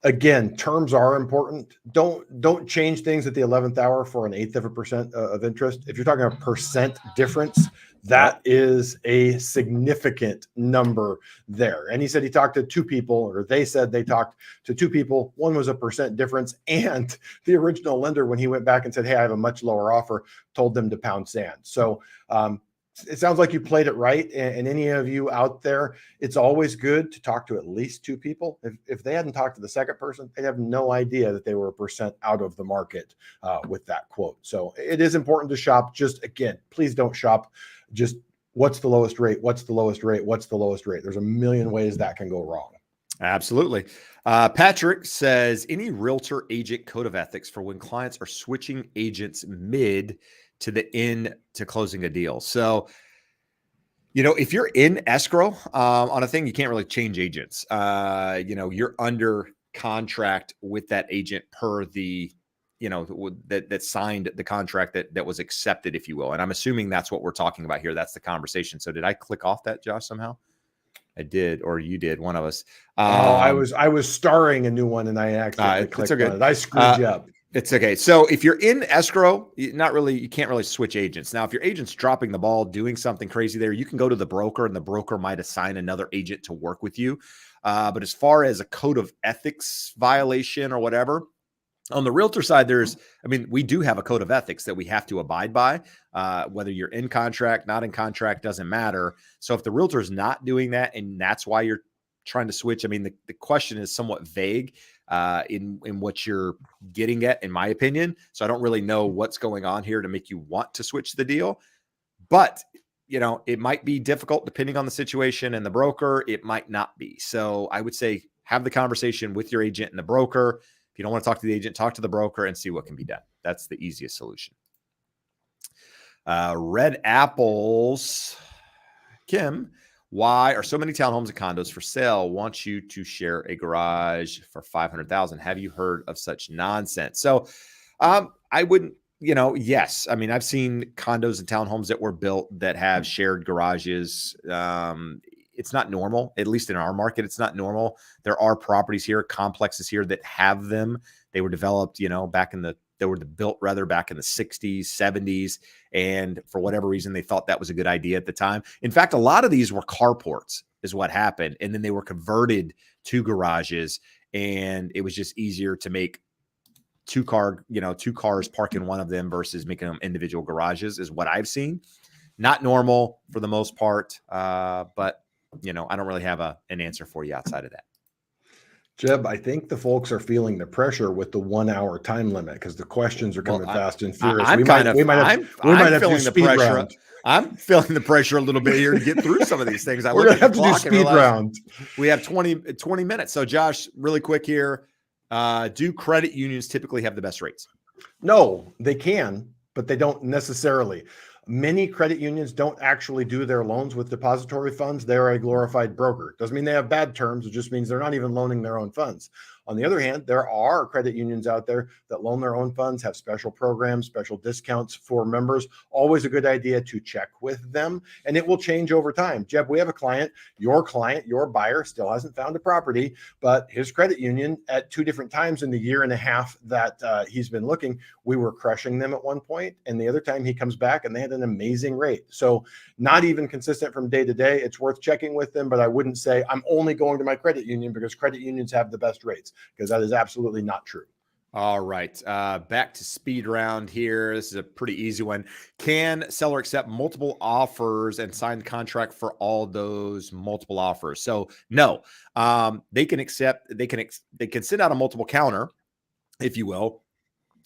again, terms are important. Don't change things at the 11th hour for an 1/8 of a percent of interest. If you're talking a percent difference, that is a significant number there. And he said he talked to 2 people, or they said they talked to 2 people. One was a percent difference. And the original lender, when he went back and said, hey, I have a much lower offer, told them to pound sand. So it sounds like you played it right. And any of you out there, it's always good to talk to at least 2 people. If they hadn't talked to the second person, they'd have no idea that they were a percent out of the market with that quote. So it is important to shop. Just again, please don't shop just what's the lowest rate, what's the lowest rate, what's the lowest rate. There's a million ways that can go wrong. Absolutely. Patrick says, any realtor agent code of ethics for when clients are switching agents mid to the end to closing a deal? So, if you're in escrow on a thing, you can't really change agents. You're under contract with that agent per the, that signed the contract that was accepted, if you will. And I'm assuming that's what we're talking about here. That's the conversation. So did I click off that, Josh, somehow? I did, or you did, one of us. I was starring a new one and I accidentally clicked on it. I screwed you up. It's okay. So if you're in escrow, you can't really switch agents. Now, if your agent's dropping the ball, doing something crazy there, you can go to the broker and the broker might assign another agent to work with you. But as far as a code of ethics violation or whatever, on the realtor side, we do have a code of ethics that we have to abide by. Whether you're in contract, not in contract, doesn't matter. So if the realtor is not doing that and that's why you're trying to switch, the question is somewhat vague in what you're getting at, in my opinion. So I don't really know what's going on here to make you want to switch the deal. But, it might be difficult depending on the situation and the broker. It might not be. So I would say have the conversation with your agent and the broker. If you don't want to talk to the agent, talk to the broker and see what can be done. That's the easiest solution. Red Apples. Kim, why are so many townhomes and condos for sale? Want you to share a garage for $500,000. Have you heard of such nonsense? So I wouldn't, yes. I've seen condos and townhomes that were built that have shared garages. It's not normal, at least in our market. It's not normal. There are properties here, complexes here that have them. They were developed, back in the They were built rather back in the 60s, 70s. And for whatever reason, they thought that was a good idea at the time. In fact, a lot of these were carports is what happened. And then they were converted to garages, and it was just easier to make two cars park in one of them versus making them individual garages is what I've seen. Not normal for the most part. But I don't really have an answer for you outside of that. Jeb, I think the folks are feeling the pressure with the 1 hour time limit because the questions are coming fast and furious. I'm feeling the pressure. Round. I'm feeling the pressure a little bit here to get through some of these things. We're going to have to do speed round. We have 20 minutes. So Josh, really quick here. Do credit unions typically have the best rates? No, they can, but they don't necessarily. Many credit unions don't actually do their loans with depository funds. They're a glorified broker. Doesn't mean they have bad terms. It just means they're not even loaning their own funds. On the other hand, there are credit unions out there that loan their own funds, have special programs, special discounts for members. Always a good idea to check with them, and it will change over time. Jeb, we have a client, your buyer still hasn't found a property, but his credit union at 2 different times in the year and a half that he's been looking, we were crushing them at one point, and the other time he comes back and they had an amazing rate. So not even consistent from day to day. It's worth checking with them, but I wouldn't say I'm only going to my credit union because credit unions have the best rates, because that is absolutely not true. All right. Back to speed round here. This is a pretty easy one. Can seller accept multiple offers and sign the contract for all those multiple offers? So no, they can send out a multiple counter, if you will.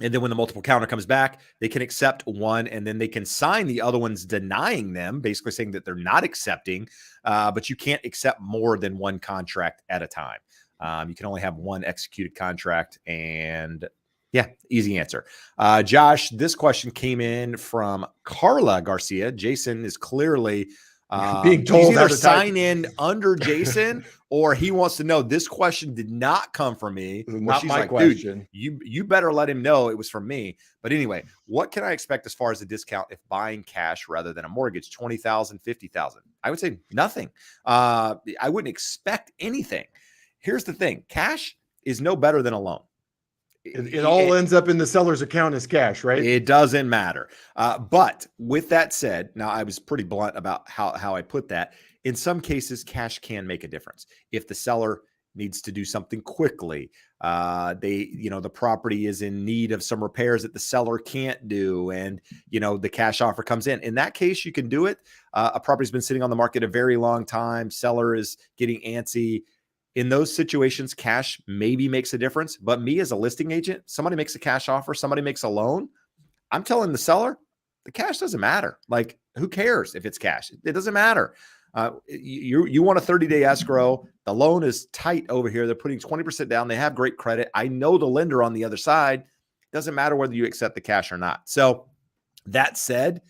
And then when the multiple counter comes back, they can accept one, and then they can sign the other ones denying them, basically saying that they're not accepting, but you can't accept more than one contract at a time. You can only have one executed contract, and yeah, easy answer. Josh, this question came in from Carla Garcia. Jason is clearly being told either sign in under Jason, or he wants to know this question did not come from me. Not my question. Dude, you better let him know it was from me. But anyway, what can I expect as far as a discount if buying cash rather than a mortgage? 20,000, 50,000. I would say nothing. I wouldn't expect anything. Here's the thing. Cash is no better than a loan. It all ends up in the seller's account as cash, right? It doesn't matter. But with that said, now I was pretty blunt about how I put that. In some cases, cash can make a difference. If the seller needs to do something quickly, the property is in need of some repairs that the seller can't do, and the cash offer comes in. In that case, you can do it. A property's been sitting on the market a very long time. Seller is getting antsy. In those situations, cash maybe makes a difference. But me as a listing agent, somebody makes a cash offer, somebody makes a loan, I'm telling the seller, the cash doesn't matter. Like, who cares if it's cash? It doesn't matter. You want a 30-day escrow. The loan is tight over here. They're putting 20% down. They have great credit. I know the lender on the other side. It doesn't matter whether you accept the cash or not. So that said,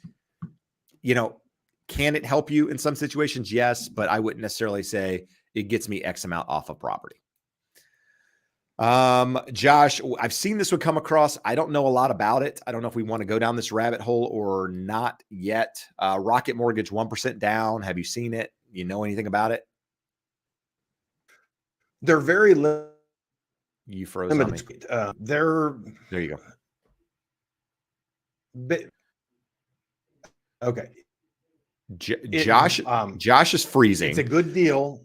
can it help you in some situations? Yes, but I wouldn't necessarily say it gets me X amount off of property. Josh, I've seen this one come across. I don't know a lot about it. I don't know if we want to go down this rabbit hole or not yet. Rocket Mortgage, 1% down. Have you seen it? You know anything about it? They're very limited. You froze on me. There you go. Okay. Josh is freezing. It's a good deal.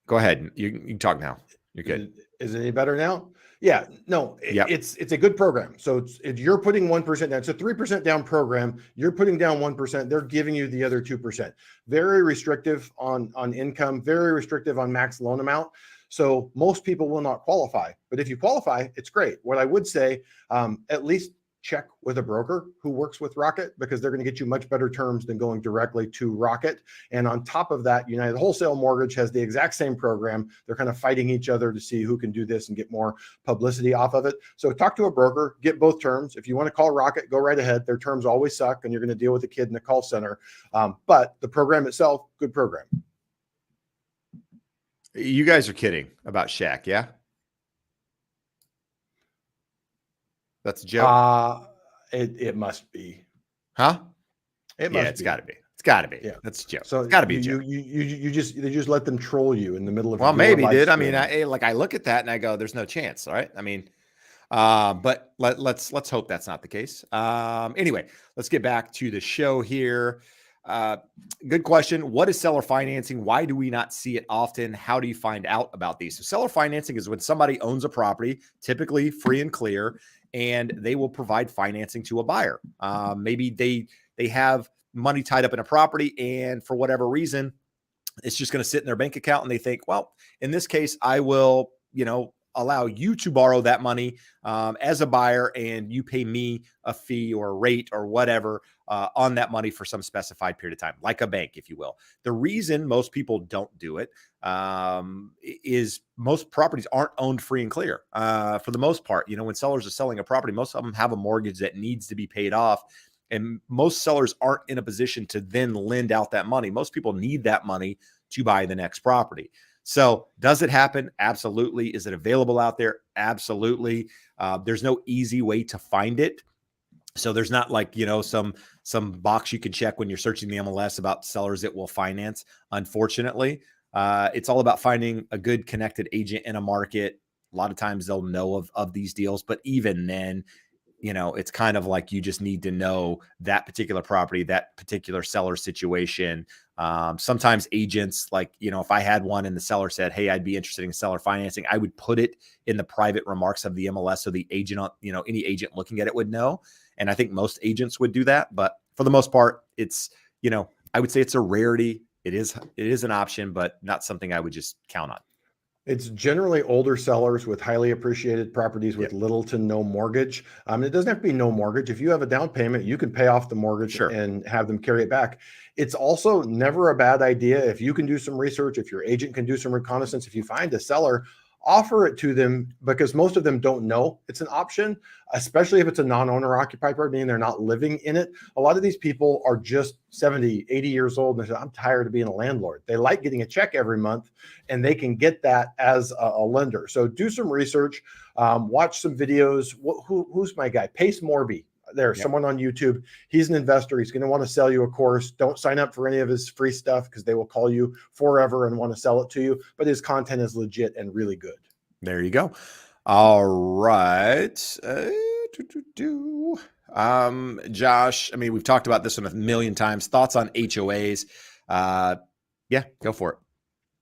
Go ahead. You can talk now. You're good. Is it any better now? Yeah. No, yep. It's a good program. So you're putting 1% down. It's a 3% down program. You're putting down 1%. They're giving you the other 2%. Very restrictive on income, very restrictive on max loan amount. So most people will not qualify. But if you qualify, it's great. What I would say, at least check with a broker who works with Rocket, because they're going to get you much better terms than going directly to Rocket. And on top of that, United Wholesale Mortgage has the exact same program. They're kind of fighting each other to see who can do this and get more publicity off of it. So talk to a broker, get both terms. If you want to call Rocket, go right ahead. Their terms always suck, and you're going to deal with a kid in the call center. But the program itself, good program. You guys are kidding about Shaq, yeah? That's a joke. It must be. Huh? It must be. It's got to be. It's got to be. Yeah. That's a joke. So it's got to be a joke. You just let them troll you in the middle of. Well, maybe, dude. I mean, I look at that and I go, "There's no chance." All right. I mean, But let's hope that's not the case. Anyway, let's get back to the show here. Good question. What is seller financing? Why do we not see it often? How do you find out about these? So seller financing is when somebody owns a property, typically free and clear, and they will provide financing to a buyer. Maybe they have money tied up in a property, and for whatever reason, it's just going to sit in their bank account, and they think, well, in this case, I will, allow you to borrow that money as a buyer, and you pay me a fee or a rate or whatever on that money for some specified period of time, like a bank, if you will. The reason most people don't do it is most properties aren't owned free and clear for the most part. When sellers are selling a property, most of them have a mortgage that needs to be paid off. And most sellers aren't in a position to then lend out that money. Most people need that money to buy the next property. So does it happen? Absolutely. Is it available out there? Absolutely. There's no easy way to find it. So there's not like, some box you can check when you're searching the MLS about sellers that will finance. Unfortunately, it's all about finding a good connected agent in a market. A lot of times they'll know of these deals, but even then, it's kind of like you just need to know that particular property, that particular seller situation. Sometimes agents, like, if I had one and the seller said, hey, I'd be interested in seller financing, I would put it in the private remarks of the MLS so the agent, any agent looking at it would know. And I think most agents would do that. But for the most part, it's, I would say it's a rarity. It is an option, but not something I would just count on. It's generally older sellers with highly appreciated properties with little to no mortgage. It doesn't have to be no mortgage. If you have a down payment, you can pay off the mortgage and have them carry it back. It's also never a bad idea if you can do some research, if your agent can do some reconnaissance, if you find a seller, offer it to them, because most of them don't know it's an option, especially if it's a non-owner occupied property and they're not living in it. A lot of these people are just 70, 80 years old, and they say, I'm tired of being a landlord. They like getting a check every month, and they can get that as a lender. So do some research, watch some videos. Who's my guy? Pace Morby. There's someone on YouTube. He's an investor. He's going to want to sell you a course. Don't sign up for any of his free stuff because they will call you forever and want to sell it to you. But his content is legit and really good. There you go. All right. Josh, I mean, we've talked about this one a million times. Thoughts on HOAs? Yeah, go for it.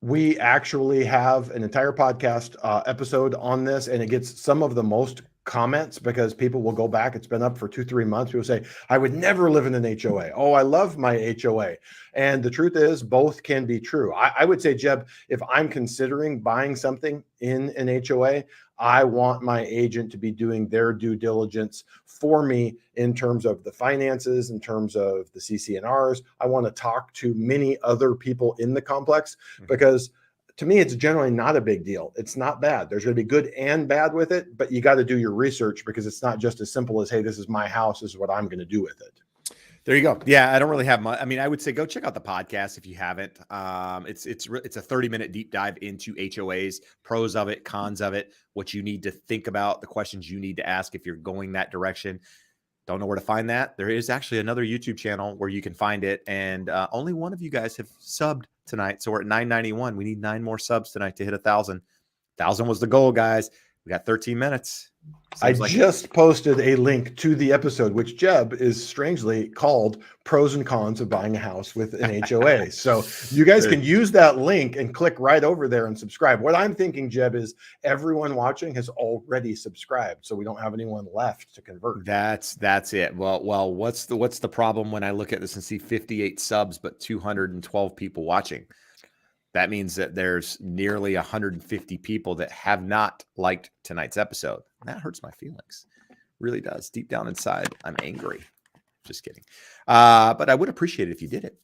We actually have an entire podcast episode on this, and it gets some of the most comments because people will go back. It's been up for 2-3 months. People say, I would never live in an HOA. Oh, I love my HOA. And the truth is both can be true. I would say, Jeb, if I'm considering buying something in an HOA, I want my agent to be doing their due diligence for me in terms of the finances, in terms of the CC&Rs. I want to talk to many other people in the complex because to me, it's generally not a big deal. It's not bad. There's going to be good and bad with it, but you got to do your research because it's not just as simple as, hey, this is my house. This is what I'm going to do with it. There you go. Yeah, I don't really have much. I mean, I would say go check out the podcast if you haven't. It's a 30-minute deep dive into HOAs, pros of it, cons of it, what you need to think about, the questions you need to ask if you're going that direction. Don't know where to find that. There is actually another YouTube channel where you can find it, and only one of you guys have subbed tonight, so we're at 991. We need 9 more subs tonight to hit 1,000. 1,000 was the goal, guys. We got 13 minutes. Seems I just posted a link to the episode, which Jeb is strangely called Pros and Cons of Buying a House with an HOA. So you guys can use that link and click right over there and subscribe. What I'm thinking, Jeb, is everyone watching has already subscribed, so we don't have anyone left to convert. That's it. Well, what's the problem when I look at this and see 58 subs but 212 people watching? That means that there's nearly 150 people that have not liked tonight's episode. That hurts my feelings. Really does. Deep down inside, I'm angry. Just kidding. But I would appreciate it if you did it.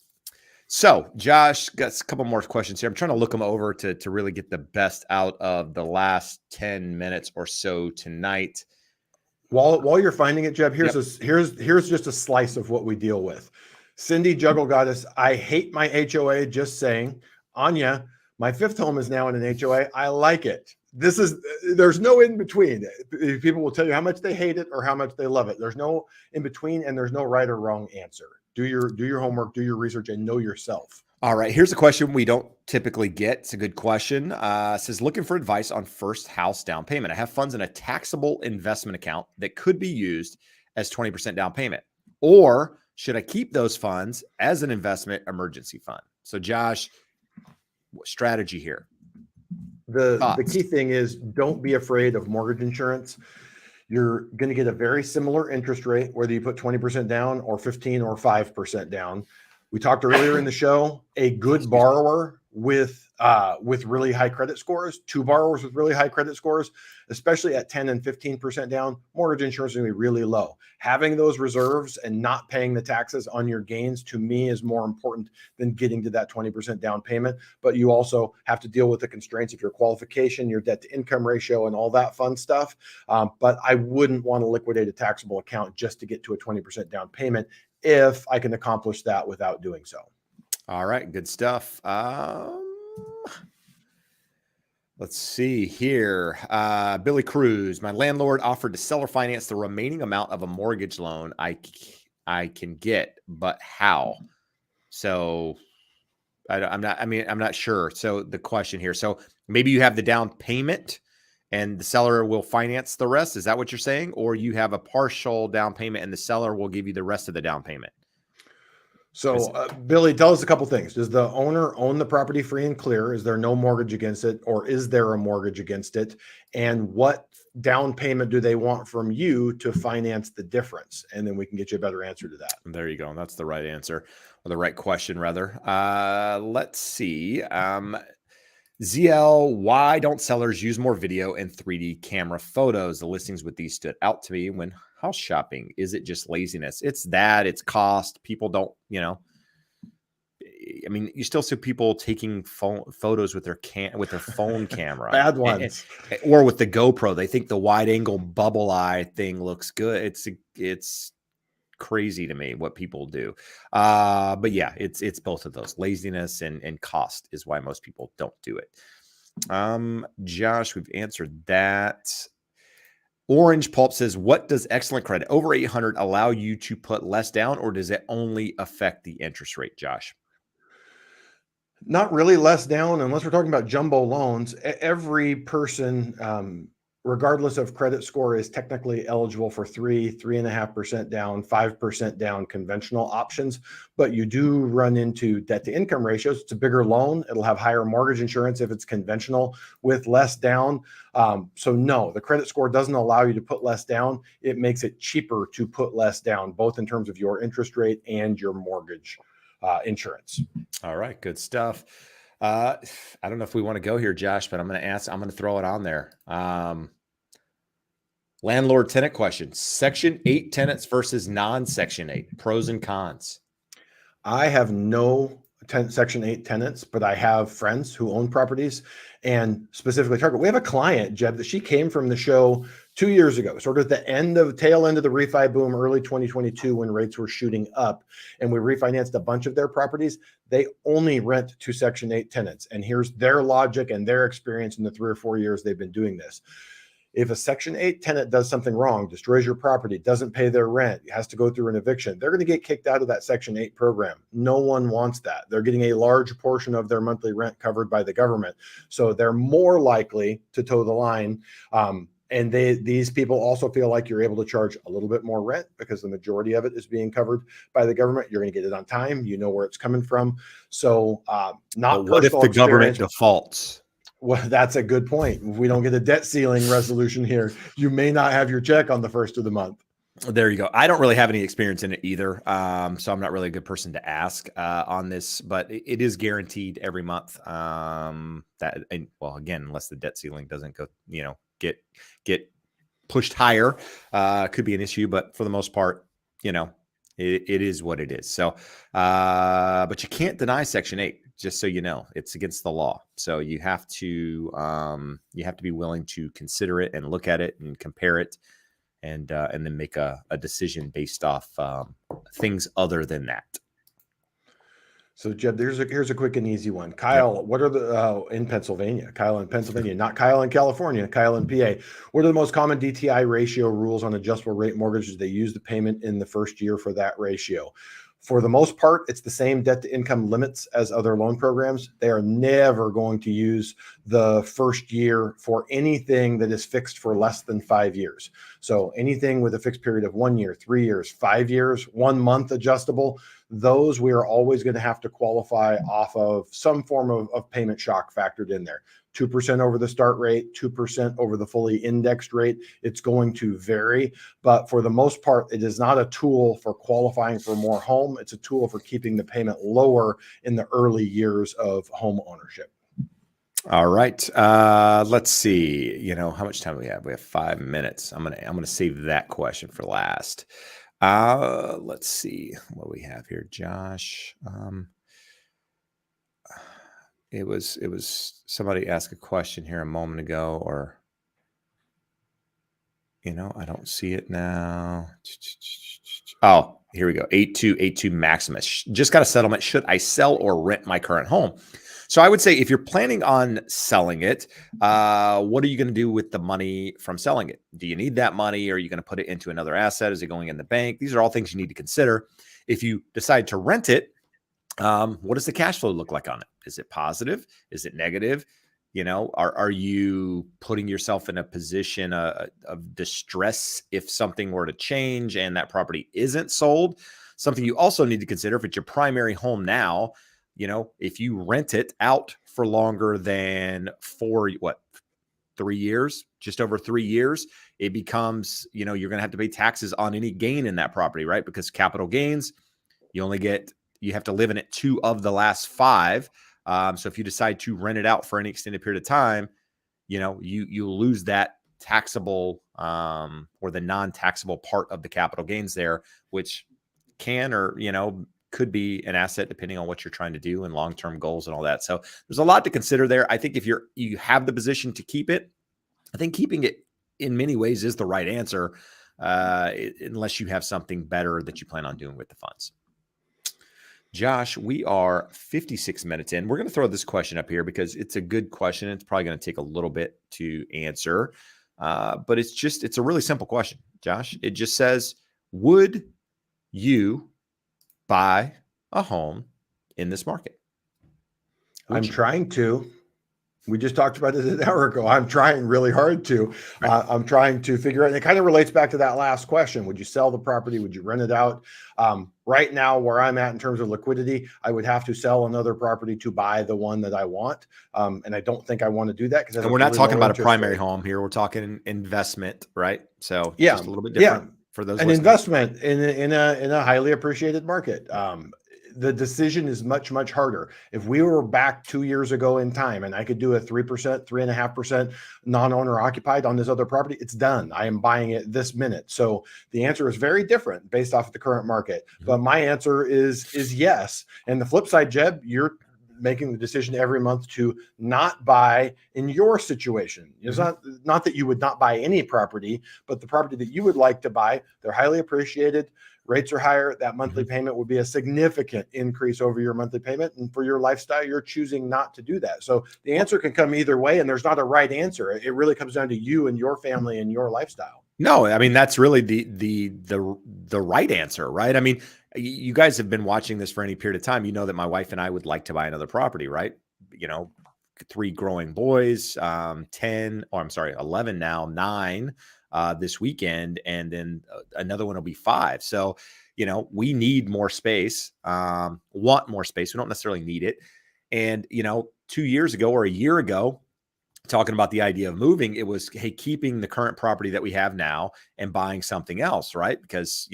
So Josh got a couple more questions here. I'm trying to look them over to really get the best out of the last 10 minutes or so tonight. While you're finding it, Jeb, here's just a slice of what we deal with. Cindy Juggle Goddess, I hate my HOA, just saying. Anya, my 5th home is now in an HOA. I like it. There's no in between. People will tell you how much they hate it or how much they love it. There's no in between, and there's no right or wrong answer. Do your homework, do your research, and know yourself. All right. Here's a question we don't typically get. It's a good question. It says, looking for advice on first house down payment. I have funds in a taxable investment account that could be used as 20% down payment. Or should I keep those funds as an investment emergency fund? So, Josh, what strategy here? The key thing is, don't be afraid of mortgage insurance. You're going to get a very similar interest rate, whether you put 20% down or 15 or 5% down. We talked earlier in the show, a good borrower with really high credit scores, two borrowers with really high credit scores, especially at 10 and 15% down, mortgage insurance is going to be really low. Having those reserves and not paying the taxes on your gains, to me, is more important than getting to that 20% down payment. But you also have to deal with the constraints of your qualification, your debt to income ratio, and all that fun stuff. But I wouldn't want to liquidate a taxable account just to get to a 20% down payment if I can accomplish that without doing so. All right, good stuff. Let's see here. Billy Cruz, my landlord offered to seller finance the remaining amount of a mortgage loan I can get, but how? So I'm not sure. So the question here, so maybe you have the down payment and the seller will finance the rest. Is that what you're saying? Or you have a partial down payment and the seller will give you the rest of the down payment? So, Billy, tell us a couple things. Does the owner own the property free and clear? Is there no mortgage against it, or is there a mortgage against it? And what down payment do they want from you to finance the difference? And then we can get you a better answer to that. There you go. That's the right answer, or the right question, rather. Let's see. ZL, why don't sellers use more video and 3D camera photos? The listings with these stood out to me when house shopping. Is it just laziness? It's that, it's cost. People don't, you still see people taking photos with their phone camera. Bad ones. Or with the GoPro. They think the wide angle bubble eye thing looks good. It's crazy to me what people do. But yeah, it's both of those. Laziness and cost is why most people don't do it. Josh, we've answered that. Orange Pulp says, what does excellent credit over 800 allow you to put less down, or does it only affect the interest rate, Josh? Not really less down, unless we're talking about jumbo loans. Every person, regardless of credit score, is technically eligible for 3.5% down, 5% down conventional options. But you do run into debt to income ratios. It's a bigger loan. It'll have higher mortgage insurance if it's conventional with less down. So no, the credit score doesn't allow you to put less down. It makes it cheaper to put less down, both in terms of your interest rate and your mortgage insurance. All right, good stuff. I don't know if we want to go here, Josh, but I'm going to throw it on there. Landlord tenant question: Section 8 tenants versus non-Section 8, pros and cons. I have no Section 8 tenants, but I have friends who own properties, and specifically Target. We have a client, Jeb, that she came from the show 2 years ago, sort of the tail end of the refi boom, early 2022, when rates were shooting up, and we refinanced a bunch of their properties. They only rent to Section 8 tenants. And here's their logic and their experience in the 3 or 4 years they've been doing this. If a Section 8 tenant does something wrong, destroys your property, doesn't pay their rent, has to go through an eviction, they're going to get kicked out of that Section 8 program. No one wants that. They're getting a large portion of their monthly rent covered by the government. So they're more likely to toe the line. And these people also feel like you're able to charge a little bit more rent because the majority of it is being covered by the government. You're going to get it on time. You know where it's coming from. So not what if the government defaults? Well, that's a good point. If we don't get a debt ceiling resolution here, you may not have your check on the first of the month. There you go. I don't really have any experience in it either. So I'm not really a good person to ask on this, but it is guaranteed every month. Again, unless the debt ceiling doesn't go, get pushed higher, could be an issue, but for the most part, it is what it is. So, but you can't deny Section 8. Just so you know, it's against the law. So you have to be willing to consider it and look at it and compare it, and then make a decision based off things other than that. So Jeb, here's a quick and easy one. Kyle, yep. What are the in Pennsylvania? Kyle in Pennsylvania, not Kyle in California. Kyle in PA. What are the most common DTI ratio rules on adjustable rate mortgages? They use the payment in the first year for that ratio. For the most part, it's the same debt to income limits as other loan programs. They are never going to use the first year for anything that is fixed for less than 5 years. So anything with a fixed period of 1 year, 3 years, 5 years, 1 month adjustable, those we are always going to have to qualify off of some form of payment shock factored in there. 2% over the start rate, 2% over the fully indexed rate. It's going to vary, but for the most part, it is not a tool for qualifying for more home. It's a tool for keeping the payment lower in the early years of home ownership. All right. Let's see. You know, how much time do we have? We have 5 minutes. I'm gonna save that question for last. Let's see what we have here, Josh. It was somebody asked a question here a moment ago, or I don't see it now. Oh, here we go. 8282 Maximus. Just got a settlement. Should I sell or rent my current home? So I would say if you're planning on selling it, what are you going to do with the money from selling it? Do you need that money? Or are you going to put it into another asset? Is it going in the bank? These are all things you need to consider. If you decide to rent it, what does the cash flow look like on it? Is it positive? Is it negative? Are you putting yourself in a position of distress if something were to change and that property isn't sold? Something you also need to consider, if it's your primary home now, if you rent it out for longer than 3 years, just over 3 years, it becomes, you're going to have to pay taxes on any gain in that property, right? Because capital gains, you have to live in it 2 of the last 5. So if you decide to rent it out for any extended period of time, you lose that taxable or the non-taxable part of the capital gains there, which can or could be an asset depending on what you're trying to do and long-term goals and all that. So there's a lot to consider there. I think if you have the position to keep it, I think keeping it in many ways is the right answer, unless you have something better that you plan on doing with the funds. Josh, we are 56 minutes in. We're going to throw this question up here because it's a good question. It's probably going to take a little bit to answer, but it's a really simple question, Josh. It just says, would you buy a home in this market? I'm trying to. We just talked about it an hour ago. I'm trying really hard to. Right. I'm trying to figure out, and it kind of relates back to that last question. Would you sell the property? Would you rent it out? Right now, where I'm at in terms of liquidity, I would have to sell another property to buy the one that I want. And I don't think I want to do that because we're not talking about a primary home here. We're talking investment, right? So yeah, just a little bit different for those. An investment in a highly appreciated market. The decision is much, much harder. If we were back 2 years ago in time and I could do a 3%, 3.5% non-owner occupied on this other property, it's done. I am buying it this minute. So the answer is very different based off of the current market. Mm-hmm. But my answer is yes. And the flip side, Jeb, you're making the decision every month to not buy in your situation. It's not that you would not buy any property, but the property that you would like to buy, they're highly appreciated. Rates are higher. That monthly payment would be a significant increase over your monthly payment. And for your lifestyle, you're choosing not to do that. So the answer can come either way, and there's not a right answer. It really comes down to you and your family and your lifestyle. No, I mean, that's really the right answer, right? I mean, you guys have been watching this for any period of time. You know that my wife and I would like to buy another property, right? 3 growing boys, 11 now, 9 this weekend, and then another one will be 5. So, we need more space, want more space. We don't necessarily need it. And, 2 years ago or a year ago, talking about the idea of moving, it was, hey, keeping the current property that we have now and buying something else, right? Because,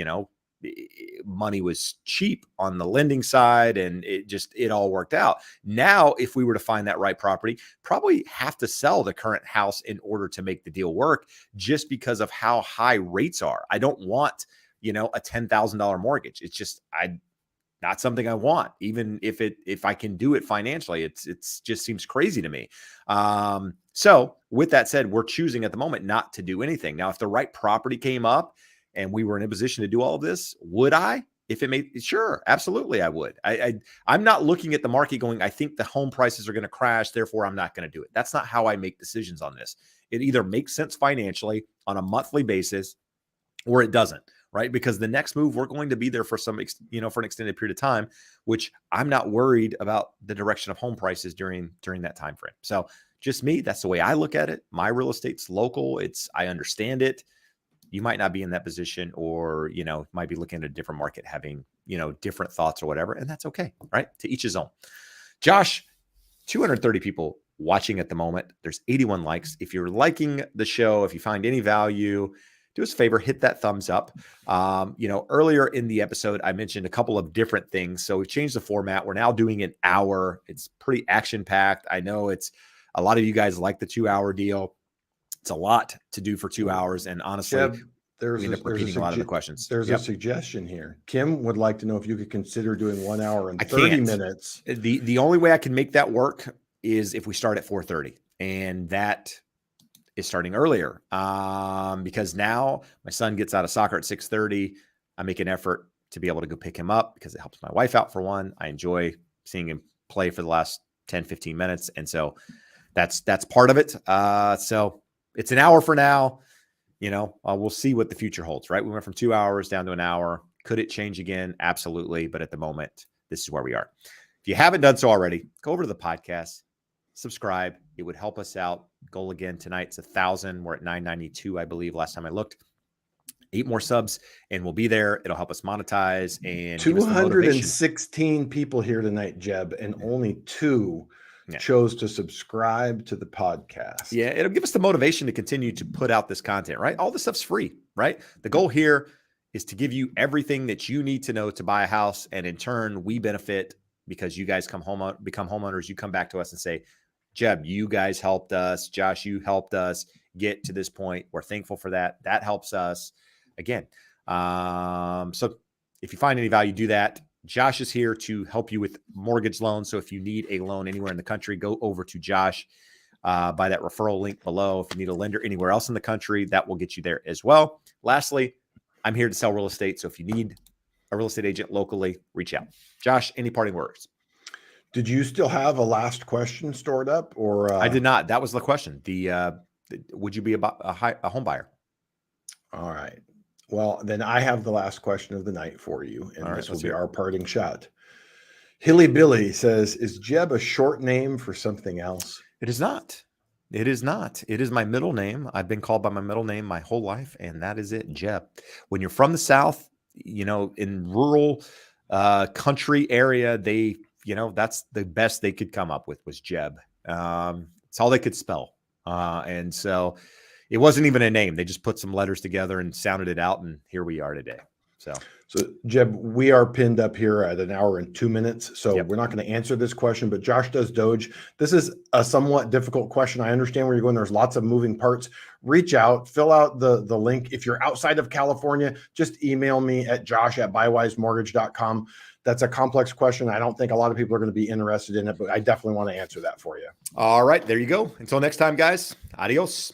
money was cheap on the lending side and it all worked out. Now, if we were to find that right property, probably have to sell the current house in order to make the deal work, just because of how high rates are. I don't want, a $10,000 mortgage. It's just, not something I want, even if I can do it financially. It's just seems crazy to me. So with that said, we're choosing at the moment not to do anything. Now, if the right property came up and we were in a position to do all of this, would I? If it made, sure, absolutely, I would. I'm not looking at the market going, I think the home prices are going to crash, therefore I'm not going to do it. That's not how I make decisions on this. It either makes sense financially on a monthly basis or it doesn't, right? Because the next move, we're going to be there for for an extended period of time, which I'm not worried about the direction of home prices during that time frame. So just me, that's the way I look at it. My real estate's local. I understand it. You might not be in that position, or, might be looking at a different market, having, different thoughts or whatever. And that's okay, right? To each his own. Josh, 230 people watching at the moment. There's 81 likes. If you're liking the show, if you find any value, do us a favor, hit that thumbs up. Earlier in the episode, I mentioned a couple of different things. So we've changed the format. We're now doing an hour. It's pretty action-packed. I know it's a lot of you guys like the 2-hour deal. It's a lot to do for 2 hours. And honestly, Jeb, we end up repeating a lot of the questions. There's a suggestion here. Kim would like to know if you could consider doing 1 hour and 30 minutes. The only way I can make that work is if we start at 4:30, and that is starting earlier, because now my son gets out of soccer at 6:30. I make an effort to be able to go pick him up because it helps my wife out, for one. I enjoy seeing him play for the last 10, 15 minutes. And so that's part of it. So it's an hour for now. We'll see what the future holds, right? We went from 2 hours down to an hour. Could it change again? Absolutely. But at the moment, this is where we are. If you haven't done so already, go over to the podcast, subscribe. It would help us out. Goal again tonight, it's 1,000. We're at 992, I believe, last time I looked. 8 more subs, and we'll be there. It'll help us monetize and 216 people here tonight, Jeb, and only 2 chose to subscribe to the podcast. Yeah, it'll give us the motivation to continue to put out this content, right? All this stuff's free, right? The goal here is to give you everything that you need to know to buy a house, and in turn, we benefit because you guys become homeowners. You come back to us and say, Jeb, you guys helped us. Josh, you helped us get to this point. We're thankful for that. That helps us again. So if you find any value, do that. Josh is here to help you with mortgage loans. So if you need a loan anywhere in the country, go over to Josh by that referral link below. If you need a lender anywhere else in the country, that will get you there as well. Lastly, I'm here to sell real estate. So if you need a real estate agent locally, reach out. Josh, any parting words? Did you still have a last question stored up, or I did not? That was the question. Would you be a home buyer? All right. Well, then I have the last question of the night for you, and this will be our parting shot. Hilly Billy says, is Jeb a short name for something else? It is not. It is not. It is my middle name. I've been called by my middle name my whole life, and that is it, Jeb. When you're from the South, in rural country area, that's the best they could come up with was Jeb. It's all they could spell. And so it wasn't even a name. They just put some letters together and sounded it out, and here we are today. So Jeb, we are pinned up here at 1 hour and 2 minutes. So we're not going to answer this question, but Josh does Doge. This is a somewhat difficult question. I understand where you're going. There's lots of moving parts. Reach out, fill out the link. If you're outside of California, just email me at josh@bywisemortgage.com. That's a complex question. I don't think a lot of people are going to be interested in it, but I definitely want to answer that for you. All right, there you go. Until next time, guys. Adios.